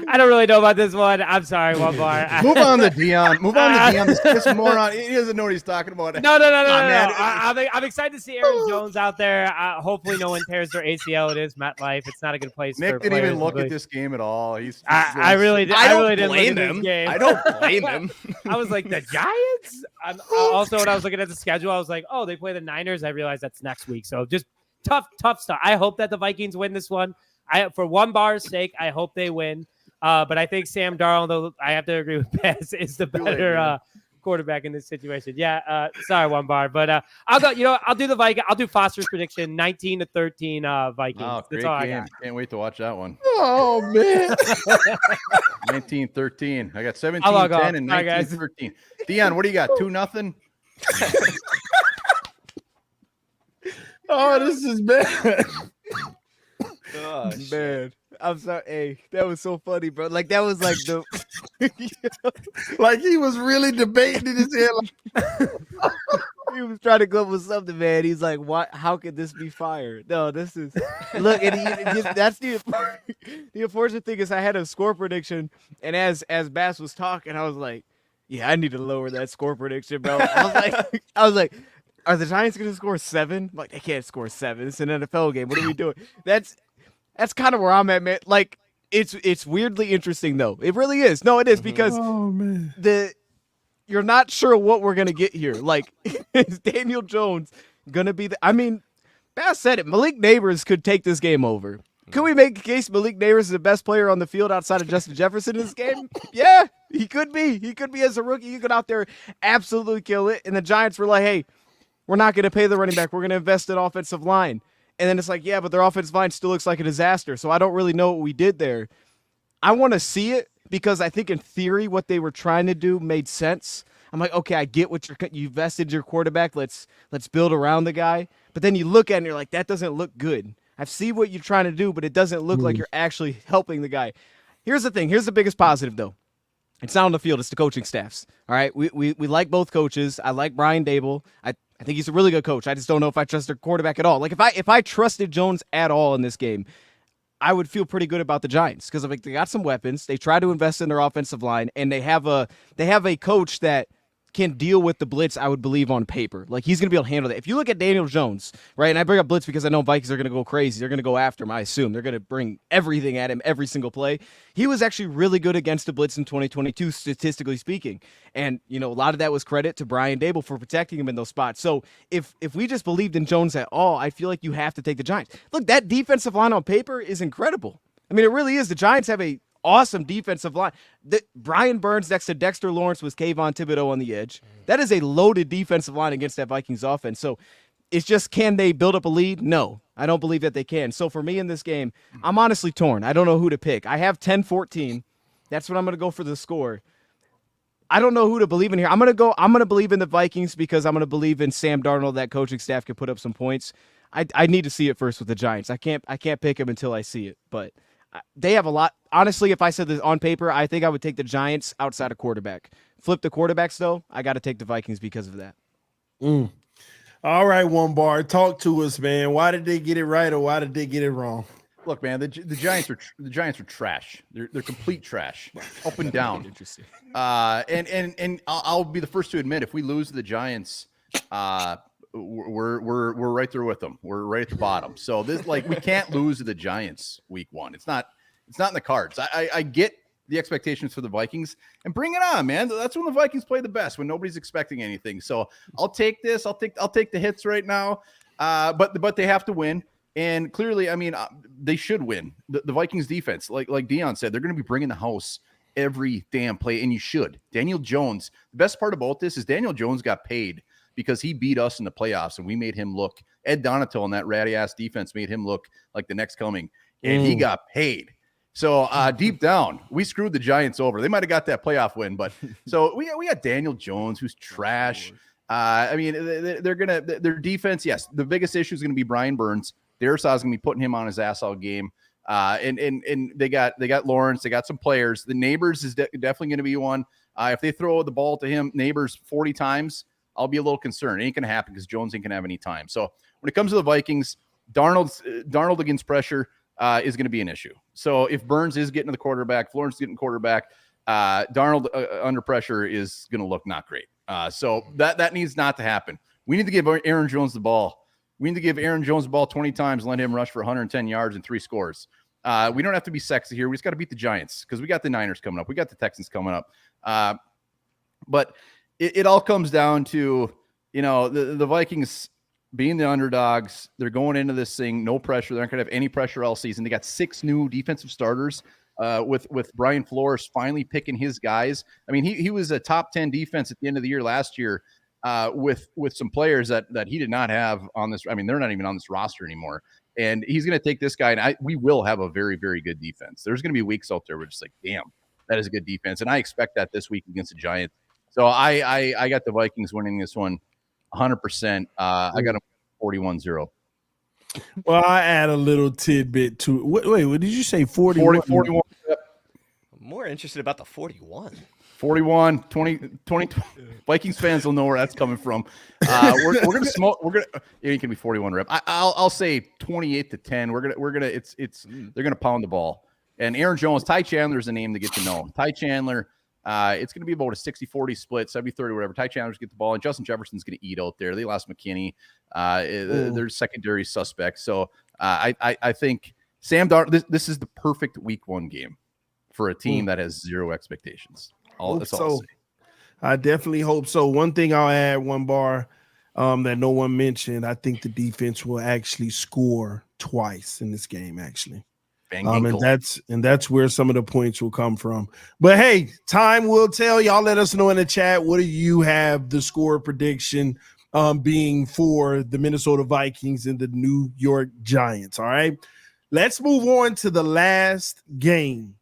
I don't really know about this one. I'm sorry, one bar. Move on to Dion. This moron. He doesn't know what he's talking about. No. I'm excited to see Aaron Jones out there. Hopefully, no one tears their ACL. It is MetLife. It's not a good place. Nick for didn't even look really. at this game at all. I really didn't blame look at him. this game. I don't blame him. I was like, the Giants? Also, when I was looking at the schedule, I was like, oh, they play the Niners. I realized that's next week. So just tough stuff. I hope that the Vikings win this one. For one bar's sake, I hope they win. But I think Sam Darnold, though, I have to agree with Pez, is the better quarterback in this situation. Yeah, sorry, one bar, but I'll go. I'll do the Vikings. I'll do Foster's prediction: 19-13 Vikings. Oh, great That's all game. I got. Can't wait to watch that one. Oh man. 19-13. I got 17-10 and 19-13. Dion, what do you got? 2-0. Oh, this is bad. Oh, Man, I'm sorry. Hey, that was so funny, bro. Like that was like the Like he was really debating in his head. he was trying to come up with something, man. He's like, "What? How could this be fire?" No, this is look. And that's the unfortunate thing is I had a score prediction, and as Bass was talking, I was like, "Yeah, I need to lower that score prediction, bro." I was like, "Are the Giants going to score 7?" I'm like, they can't score 7. It's an NFL game. What are we doing? That's kind of where I'm at, man. Like, it's weirdly interesting, though. It really is. No, it is because you're not sure what we're going to get here. Like, is Daniel Jones going to be I mean, Bass said it. Malik Neighbors could take this game over. Could we make a case Malik Neighbors is the best player on the field outside of Justin Jefferson in this game? Yeah, he could be. He could be as a rookie. He could out there absolutely kill it. And the Giants were like, hey, we're not going to pay the running back. We're going to invest in offensive line. And then it's like, yeah, but their offensive line still looks like a disaster. So I don't really know what we did there. I want to see it because I think in theory what they were trying to do made sense. I'm like, okay, I get what you vested your quarterback. Let's build around the guy. But then you look at it and you're like, that doesn't look good. I see what you're trying to do, but it doesn't look like you're actually helping the guy. Here's the thing. Here's the biggest positive, though. It's not on the field. It's the coaching staffs. All right, we like both coaches. I like Brian Dable. I think he's a really good coach. I just don't know if I trust their quarterback at all. Like if I trusted Jones at all in this game, I would feel pretty good about the Giants because like they got some weapons. They try to invest in their offensive line, and they have a coach that can deal with the blitz, I would believe, on paper. Like, he's going to be able to handle that. If you look at Daniel Jones, right, and I bring up blitz because I know Vikings are going to go crazy. They're going to go after him, I assume. They're going to bring everything at him every single play. He was actually really good against the blitz in 2022, statistically speaking. And, a lot of that was credit to Brian Dable for protecting him in those spots. So if we just believed in Jones at all, I feel like you have to take the Giants. Look, that defensive line on paper is incredible. I mean, it really is. The Giants have a awesome defensive line. Brian Burns next to Dexter Lawrence was Kayvon Thibodeau on the edge. That is a loaded defensive line against that Vikings offense. So it's just, can they build up a lead? No, I don't believe that they can. So for me in this game, I'm honestly torn. I don't know who to pick. I have 10-14. That's what I'm going to go for the score. I don't know who to believe in here. I'm going to believe in the Vikings because I'm going to believe in Sam Darnold. That coaching staff can put up some points. I need to see it first with the Giants. I can't pick them until I see it, but they have a lot. Honestly, if I said this on paper, I think I would take the Giants outside of quarterback. Flip the quarterbacks, though. I got to take the Vikings because of that. All right, One Bar, talk to us, man. Why did they get it right or why did they get it wrong? Look, man, the Giants are trash. They're complete trash, up and down. Interesting. And I'll be the first to admit, if we lose the Giants, we're right there with them. We're right at the bottom. So this, like, we can't lose to the Giants week 1. It's not in the cards. I get the expectations for the Vikings, and bring it on, man. That's when the Vikings play the best, when nobody's expecting anything. So I'll take this. I'll take the hits right now. But they have to win. And clearly, I mean, they should win. The Vikings defense, like Dion said, they're going to be bringing the house every damn play, and you should. Daniel Jones, the best part about this is Daniel Jones got paid because he beat us in the playoffs, and we made him look, Ed Donatel and that ratty-ass defense made him look like the next coming, and he got paid. So deep down, we screwed the Giants over. They might have got that playoff win, but so we got Daniel Jones, who's trash. I mean, their defense, yes, the biggest issue is going to be Brian Burns. Darisaw is going to be putting him on his ass all game. And they got Lawrence. They got some players. The Neighbors is definitely going to be one. If they throw the ball to him, Neighbors 40 times, I'll be a little concerned. It ain't going to happen because Jones ain't going to have any time. So when it comes to the Vikings, Darnold against pressure is going to be an issue. So if Burns is getting to the quarterback, Lawrence is getting quarterback, Darnold under pressure is going to look not great. So that needs not to happen. We need to give Aaron Jones the ball. We need to give Aaron Jones the ball 20 times and let him rush for 110 yards and 3 scores. We don't have to be sexy here. We just got to beat the Giants because we got the Niners coming up. We got the Texans coming up. But it all comes down to, the Vikings being the underdogs. They're going into this thing, no pressure. They're not going to have any pressure all season. They got 6 new defensive starters with Brian Flores finally picking his guys. I mean, he was a top 10 defense at the end of the year last year. With some players that he did not have on this. I mean, they're not even on this roster anymore. And he's going to take this guy, and we will have a very, very good defense. There's going to be weeks out there where it's like, damn, that is a good defense. And I expect that this week against the Giants. So I got the Vikings winning this one 100%. I got them 41-0. Well, I add a little tidbit to it. Wait, what did you say? 41? 41. I'm more interested about the 41. 41, 20. Vikings fans will know where that's coming from. We're gonna smoke. It can be 41 rep. I'll say 28-10. They're gonna pound the ball. And Aaron Jones, Ty Chandler is a name to get to know. Ty Chandler, it's gonna be about a 60-40 split, 70-30, whatever. Ty Chandler's get the ball, and Justin Jefferson's gonna eat out there. They lost McKinney. They're secondary suspects. So I think Sam Darnold. This is the perfect week 1 game for a team that has 0 expectations. That's all I'll say. I definitely hope so. One thing I'll add, One Bar, that no one mentioned, I think the defense will actually score twice in this game, actually. And that's where some of the points will come from. But hey, time will tell. Y'all let us know in the chat, what do you have the score prediction being for the Minnesota Vikings and the New York Giants? All right. Let's move on to the last game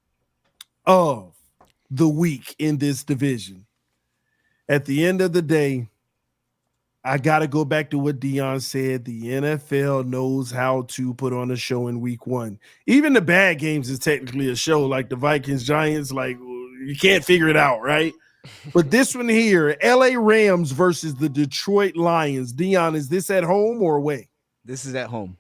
of the week in this division. At the end of the day, I got to go back to what Dion said. The NFL knows how to put on a show in week 1. Even the bad games is technically a show, like the Vikings, Giants, like you can't figure it out, right? But this one here, LA Rams versus the Detroit Lions. Dion, is this at home or away? This is at home.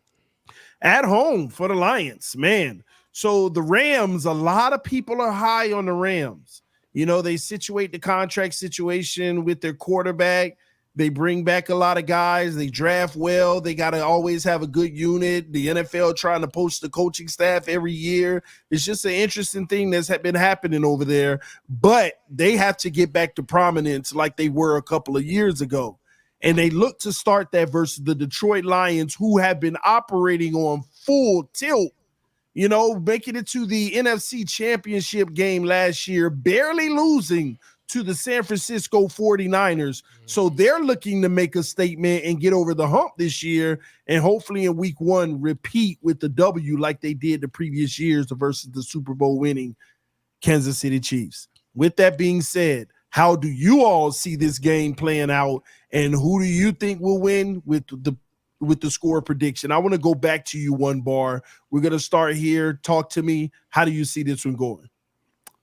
At home for the Lions, man. So the Rams, a lot of people are high on the Rams. You know, they situate the contract situation with their quarterback. They bring back a lot of guys. They draft well. They got to always have a good unit. The NFL trying to poach the coaching staff every year. It's just an interesting thing that's been happening over there. But they have to get back to prominence like they were a couple of years ago. And they look to start that versus the Detroit Lions, who have been operating on full tilt, you know, making it to the NFC Championship game last year, barely losing to the San Francisco 49ers. So they're looking to make a statement and get over the hump this year, and hopefully in week 1 repeat with the W like they did the previous years versus the Super Bowl winning Kansas City Chiefs. With that being said, how do you all see this game playing out, and who do you think will win with the score prediction? I want to go back to you, One Bar. We're going to start here. Talk to me. How do you see this one going?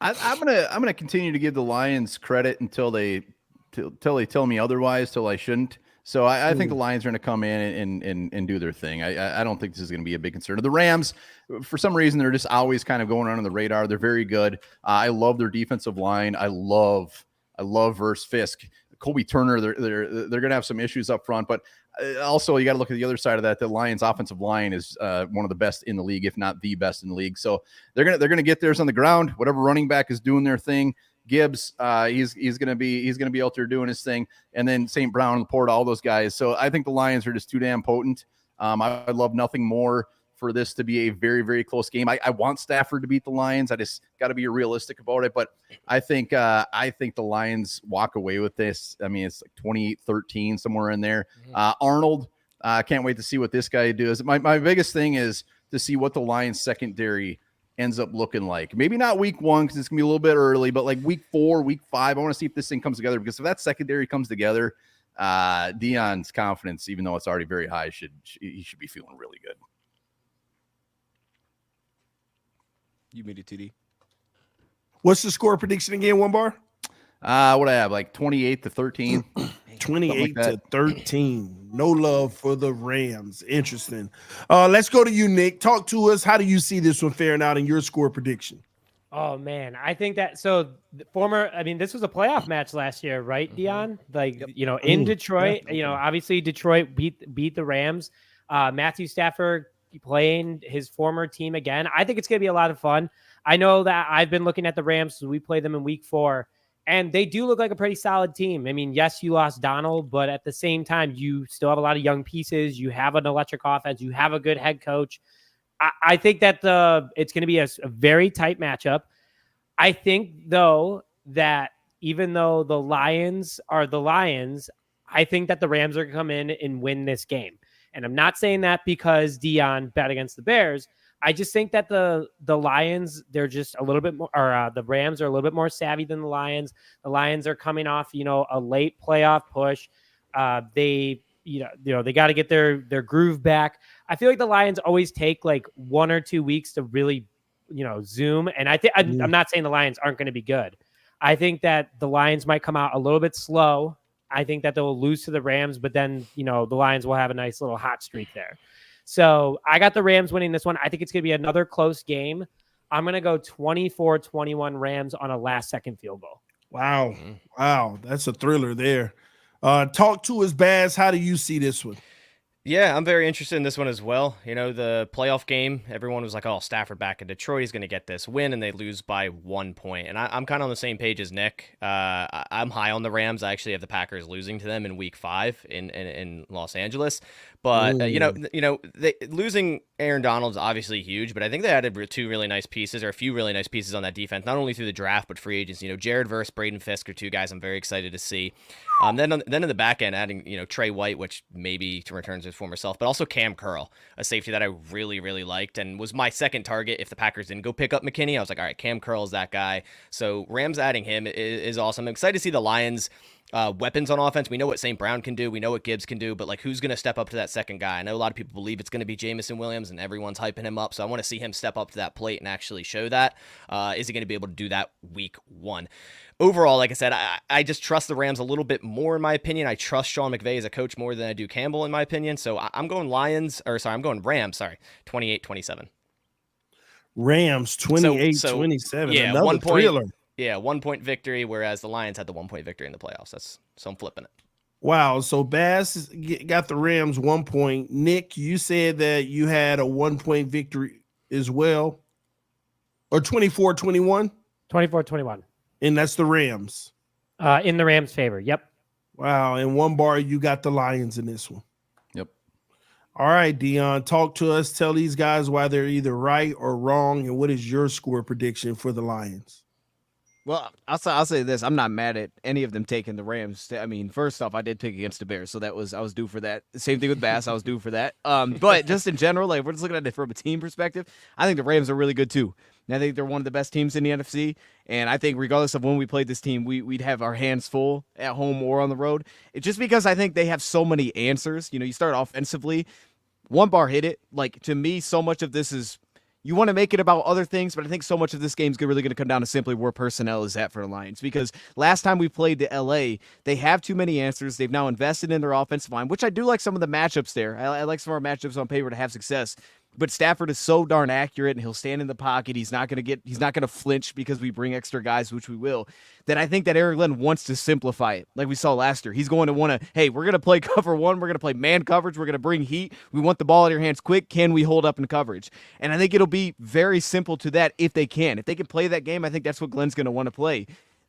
I'm gonna continue to give the Lions credit until they tell me otherwise, till I shouldn't. So I think the Lions are going to come in and do their thing. I don't think this is going to be a big concern. The Rams, for some reason, they're just always kind of going on the radar. They're very good. I love their defensive line. I love Verse Fisk. Kobe Turner, they're going to have some issues up front, but also you got to look at the other side of that. The Lions offensive line is one of the best in the league, if not the best in the league. So they're going to get theirs on the ground. Whatever running back is doing their thing. Gibbs, he's going to be out there doing his thing. And then St. Brown, Laporta, all those guys. So I think the Lions are just too damn potent. I love nothing more for this to be a very, very close game. I want Stafford to beat the Lions. I just got to be realistic about it. But I think the Lions walk away with this. I mean, it's like 28-13, somewhere in there. Arnold, I can't wait to see what this guy does. My biggest thing is to see what the Lions secondary ends up looking like. Maybe not week 1 because it's going to be a little bit early, but like week 4, week 5, I want to see if this thing comes together, because if that secondary comes together, Dion's confidence, even though it's already very high, he should be feeling really good. You made it, TD. What's the score prediction again, One Bar? What I have, like 28-13. 28-13. No love for the Rams. Interesting. Let's go to you, Nick. Talk to us. How do you see this one faring out in your score prediction? Oh man, I think that this was a playoff match last year, right, Dion? Like, in Detroit, obviously Detroit beat the Rams. Matthew Stafford playing his former team again. I think it's going to be a lot of fun. I know that I've been looking at the Rams, so we play them in week 4, and they do look like a pretty solid team. I mean, yes, you lost Donald, but at the same time, you still have a lot of young pieces. You have an electric offense. You have a good head coach. I think that it's going to be a very tight matchup. I think, though, that even though the Lions are the Lions, I think that the Rams are going to come in and win this game. And I'm not saying that because Dion bet against the Bears. I just think that the Lions, they're just a little bit more, or the Rams are a little bit more savvy than the Lions. The Lions are coming off, a late playoff push. They got to get their groove back. I feel like the Lions always take like 1 or 2 weeks to really, zoom. And I think I'm not saying the Lions aren't going to be good. I think that the Lions might come out a little bit slow. I think that they'll lose to the Rams, but then, the Lions will have a nice little hot streak there. So I got the Rams winning this one. I think it's going to be another close game. I'm going to go 24-21 Rams on a last-second field goal. Wow. Wow. That's a thriller there. Talk to us, Baz. How do you see this one? Yeah, I'm very interested in this one as well. The playoff game, everyone was like, oh, Stafford back in Detroit, he's going to get this win, and they lose by 1 point. And I'm kind of on the same page as Nick. I'm high on the Rams. I actually have the Packers losing to them in week 5 in Los Angeles. But, losing Aaron Donald is obviously huge, but I think they added 2 really nice pieces, or a few really nice pieces on that defense, not only through the draft, but free agents. Jared Verse, Braden Fisk are 2 guys I'm very excited to see. Then in the back end, adding, Trey White, which maybe returns his former self, but also Cam Curl, a safety that I really, really liked and was my second target if the Packers didn't go pick up McKinney. I was like, all right, Cam Curl is that guy. So Rams adding him is awesome. I'm excited to see the Lions weapons on offense. We know what St. Brown can do. We know what Gibbs can do, but like, who's going to step up to that second guy? I know a lot of people believe it's going to be Jamison Williams, and everyone's hyping him up. So I want to see him step up to that plate and actually show that. Is he going to be able to do that week 1? Overall, like I said, I just trust the Rams a little bit more, in my opinion. I trust Sean McVay as a coach more than I do Campbell, in my opinion. So I'm going Rams, 28-27. Rams 28-27. Yeah, Another 1 point. thriller. Yeah, 1 point victory, whereas the Lions had the 1 point victory in the playoffs. So I'm flipping it. Wow. So Bass got the Rams 1 point. Nick, you said that you had a 1 point victory as well, or 24-21, 24-21. and that's the Rams. In the Rams' favor. Yep. Wow. And one bar, you got the Lions in this one. Yep. All right, Dion, talk to us. Tell these guys why they're either right or wrong, and what is your score prediction for the Lions? Well, I'll say this. I'm not mad at any of them taking the Rams. I mean, first off, I did pick against the Bears, so I was due for that. Same thing with Bass. I was due for that. But just in general, like, if we're just looking at it from a team perspective, I think the Rams are really good too. And I think they're one of the best teams in the NFC. And I think regardless of when we played this team, we'd have our hands full at home or on the road. It's just because I think they have so many answers. You know, you start offensively, one bar hit it. Like, to me, so much of this is, you want to make it about other things, but I think so much of this game is really going to come down to simply where personnel is at for the Lions. Because last time we played the LA, they have too many answers. They've now invested in their offensive line, which I do like some of the matchups there. I like some of our matchups on paper to have success. But Stafford is so darn accurate, and he'll stand in the pocket. He's not going to flinch because we bring extra guys, which we will. That I think that Eric Glenn wants to simplify it, like we saw last year. He's going to want to, hey, we're going to play cover one. We're going to play man coverage. We're going to bring heat. We want the ball in your hands quick. Can we hold up in coverage? And I think it'll be very simple to that if they can. If they can play that game, I think that's what Glenn's going to want to play.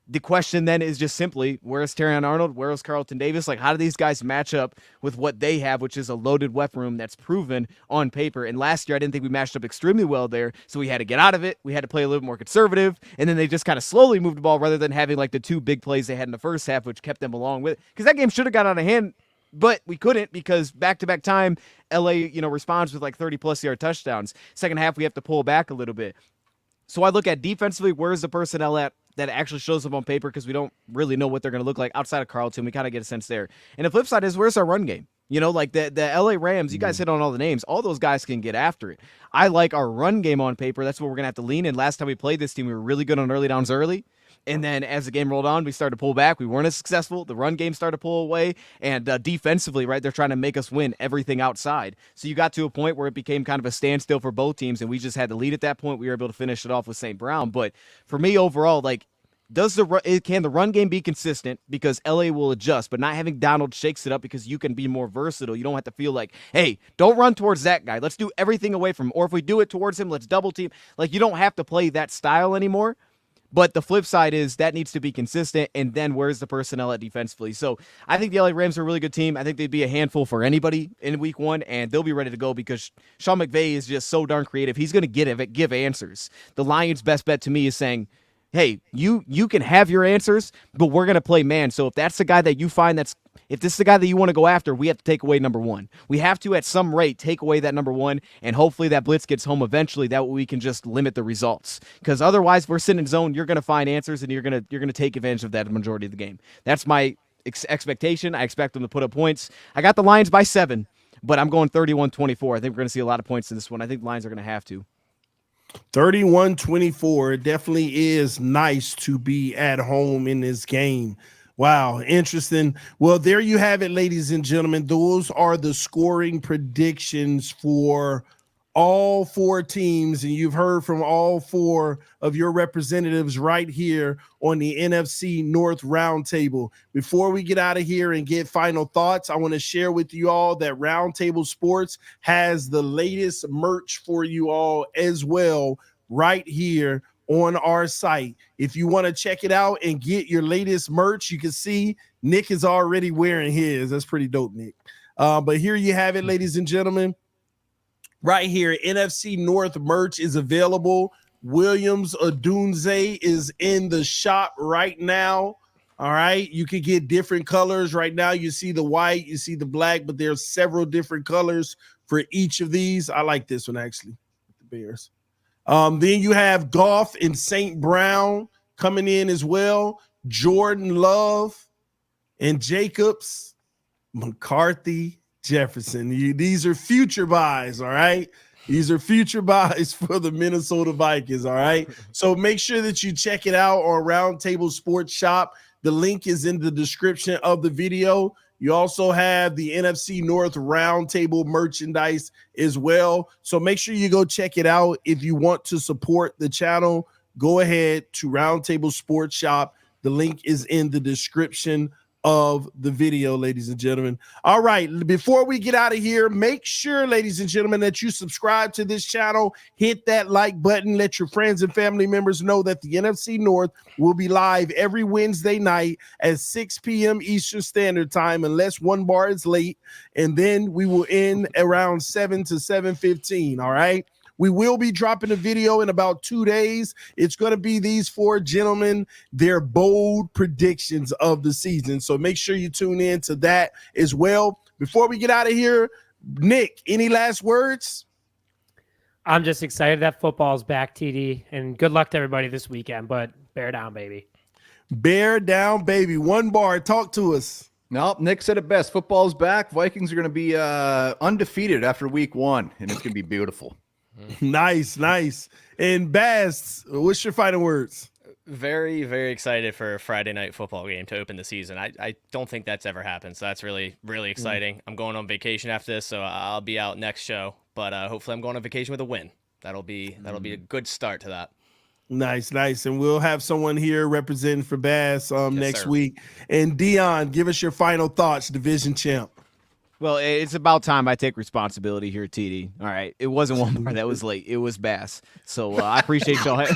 The question then is just simply, where's Terrion Arnold? Where's Carlton Davis? Like, how do these guys match up with what they have, which is a loaded weapon room that's proven on paper? And last year, I didn't think we matched up extremely well there, so we had to get out of it. We had to play a little more conservative, and then they just kind of slowly moved the ball rather than having like the two big plays they had in the first half, which kept them along with it. Because that game should have got out of hand, but we couldn't because back-to-back time, LA, responds with like 30-plus yard touchdowns. Second half, we have to pull back a little bit. So I look at defensively, where's the personnel at that actually shows up on paper, because we don't really know what they're going to look like outside of Carlton. We kind of get a sense there. And the flip side is, where's our run game? Like the LA Rams, you guys hit on all the names. All those guys can get after it. I like our run game on paper. That's what we're going to have to lean in. Last time we played this team, we were really good on early downs early. And then as the game rolled on, we started to pull back. We weren't as successful. The run game started to pull away. And defensively, right, they're trying to make us win everything outside. So you got to a point where it became kind of a standstill for both teams, and we just had to lead at that point. We were able to finish it off with St. Brown. But for me overall, like, can the run game be consistent? Because LA will adjust, but not having Donald shakes it up because you can be more versatile. You don't have to feel like, hey, don't run towards that guy. Let's do everything away from him. Or if we do it towards him, let's double team. Like, you don't have to play that style anymore. But the flip side is that needs to be consistent, and then where's the personnel at defensively? So I think the LA Rams are a really good team. I think they'd be a handful for anybody in week one, and they'll be ready to go because Sean McVay is just so darn creative. He's going to give answers. The Lions' best bet to me is saying, hey, you can have your answers, but we're going to play man. So if that's the guy that you find if this is the guy that you want to go after, we have to take away number one. We have to, at some rate, take away that number one, and hopefully that blitz gets home eventually. That way we can just limit the results. Because otherwise, we're sitting in zone. You're going to find answers, and you're going to take advantage of that majority of the game. That's my expectation. I expect them to put up points. I got the Lions by 7, but I'm going 31-24. I think we're going to see a lot of points in this one. I think the Lions are going to have to. 31-24. It definitely is nice to be at home in this game. Wow, interesting. Well, there you have it, ladies and gentlemen. Those are the scoring predictions for all four teams, and you've heard from all four of your representatives right here on the NFC North Roundtable. Before we get out of here and get final thoughts, I want to share with you all that Roundtable Sports has the latest merch for you all as well right here on our site. If you want to check it out and get your latest merch, you can see Nick is already wearing his. That's pretty dope, Nick. But here you have it, ladies and gentlemen. Right here, NFC North merch is available. Williams Odunze is in the shop right now. All right, you can get different colors. Right now, you see the white, you see the black, but there's several different colors for each of these. I like this one, actually, the Bears. Then you have Goff and St. Brown coming in as well. Jordan Love and Jacobs, McCarthy, Jefferson. These are future buys, all right? These are future buys for the Minnesota Vikings, all right? So make sure that you check it out on Roundtable Sports Shop. The link is in the description of the video. You also have the NFC North Roundtable merchandise as well. So make sure you go check it out if you want to support the channel. go ahead to Roundtable Sports Shop. The link is in the description of the video, ladies and gentlemen. All right, before we get out of here, make sure, ladies and gentlemen, that you subscribe to this channel, hit that like button, let your friends and family members know that the NFC North will be live every Wednesday night at 6 p.m. Eastern Standard Time, unless one bar is late, and then we will end around 7 to 7:15. All right. We will be dropping a video in about 2 days. It's going to be these four gentlemen, their bold predictions of the season. So make sure you tune in to that as well. Before we get out of here, Nick, any last words? I'm just excited that football's back, TD, and good luck to everybody this weekend, but bear down, baby. Bear down, baby. One bar. Talk to us. Nope, Nick said it best. Football's back. Vikings are going to be undefeated after week 1, and it's going to be beautiful. Nice. And Bass, what's your final words? Very, very excited for a Friday night football game to open the season. I don't think that's ever happened, so that's really, really exciting. I'm going on vacation after this, so I'll be out next show. But hopefully I'm going on vacation with a win. That'll be a good start to that. Nice. And we'll have someone here representing for Bass next sir. week. And Dion, give us your final thoughts, division champ. Well, it's about time I take responsibility here, TD. All right. It wasn't one bar that was late. It was Bass. So I appreciate y'all.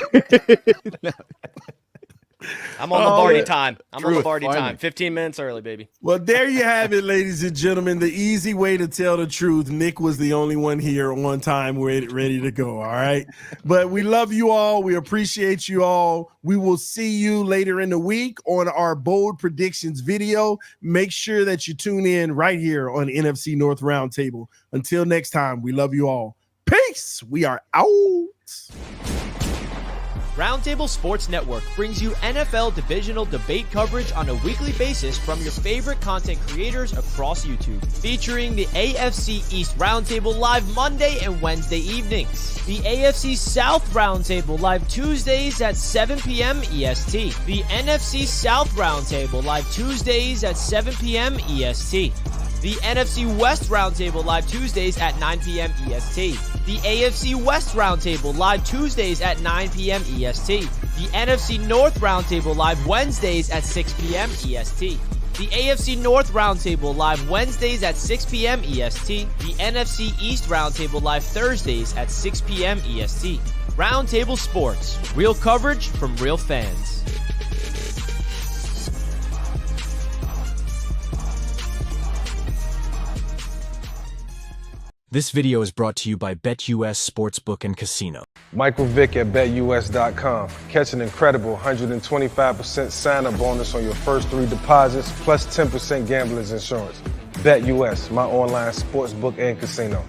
I'm on Lombardi time. I'm on Truth, Lombardi finally. time. 15 minutes early, baby. Well, there you have it, ladies and gentlemen. The easy way to tell the truth. Nick was the only one here on time, ready to go. All right. But we love you all. We appreciate you all. We will see you later in the week on our bold predictions video. Make sure that you tune in right here on NFC North Roundtable. Until next time, we love you all. Peace. We are out. Roundtable Sports Network brings you NFL divisional debate coverage on a weekly basis from your favorite content creators across YouTube, featuring the AFC East Roundtable live Monday and Wednesday evenings, the AFC South Roundtable live Tuesdays at 7 p.m. EST, the NFC South Roundtable live Tuesdays at 7 p.m. EST, the NFC West Roundtable live Tuesdays at 9 p.m. EST. The AFC West Roundtable live Tuesdays at 9 p.m. EST. The NFC North Roundtable live Wednesdays at 6 p.m. EST. The AFC North Roundtable live Wednesdays at 6 p.m. EST. The NFC East Roundtable live Thursdays at 6 p.m. EST. Roundtable Sports. Real coverage from real fans. This video is brought to you by BetUS Sportsbook and Casino. Michael Vick at BetUS.com. Catch an incredible 125% sign-up bonus on your first 3 deposits, plus 10% gambler's insurance. BetUS, my online sportsbook and casino.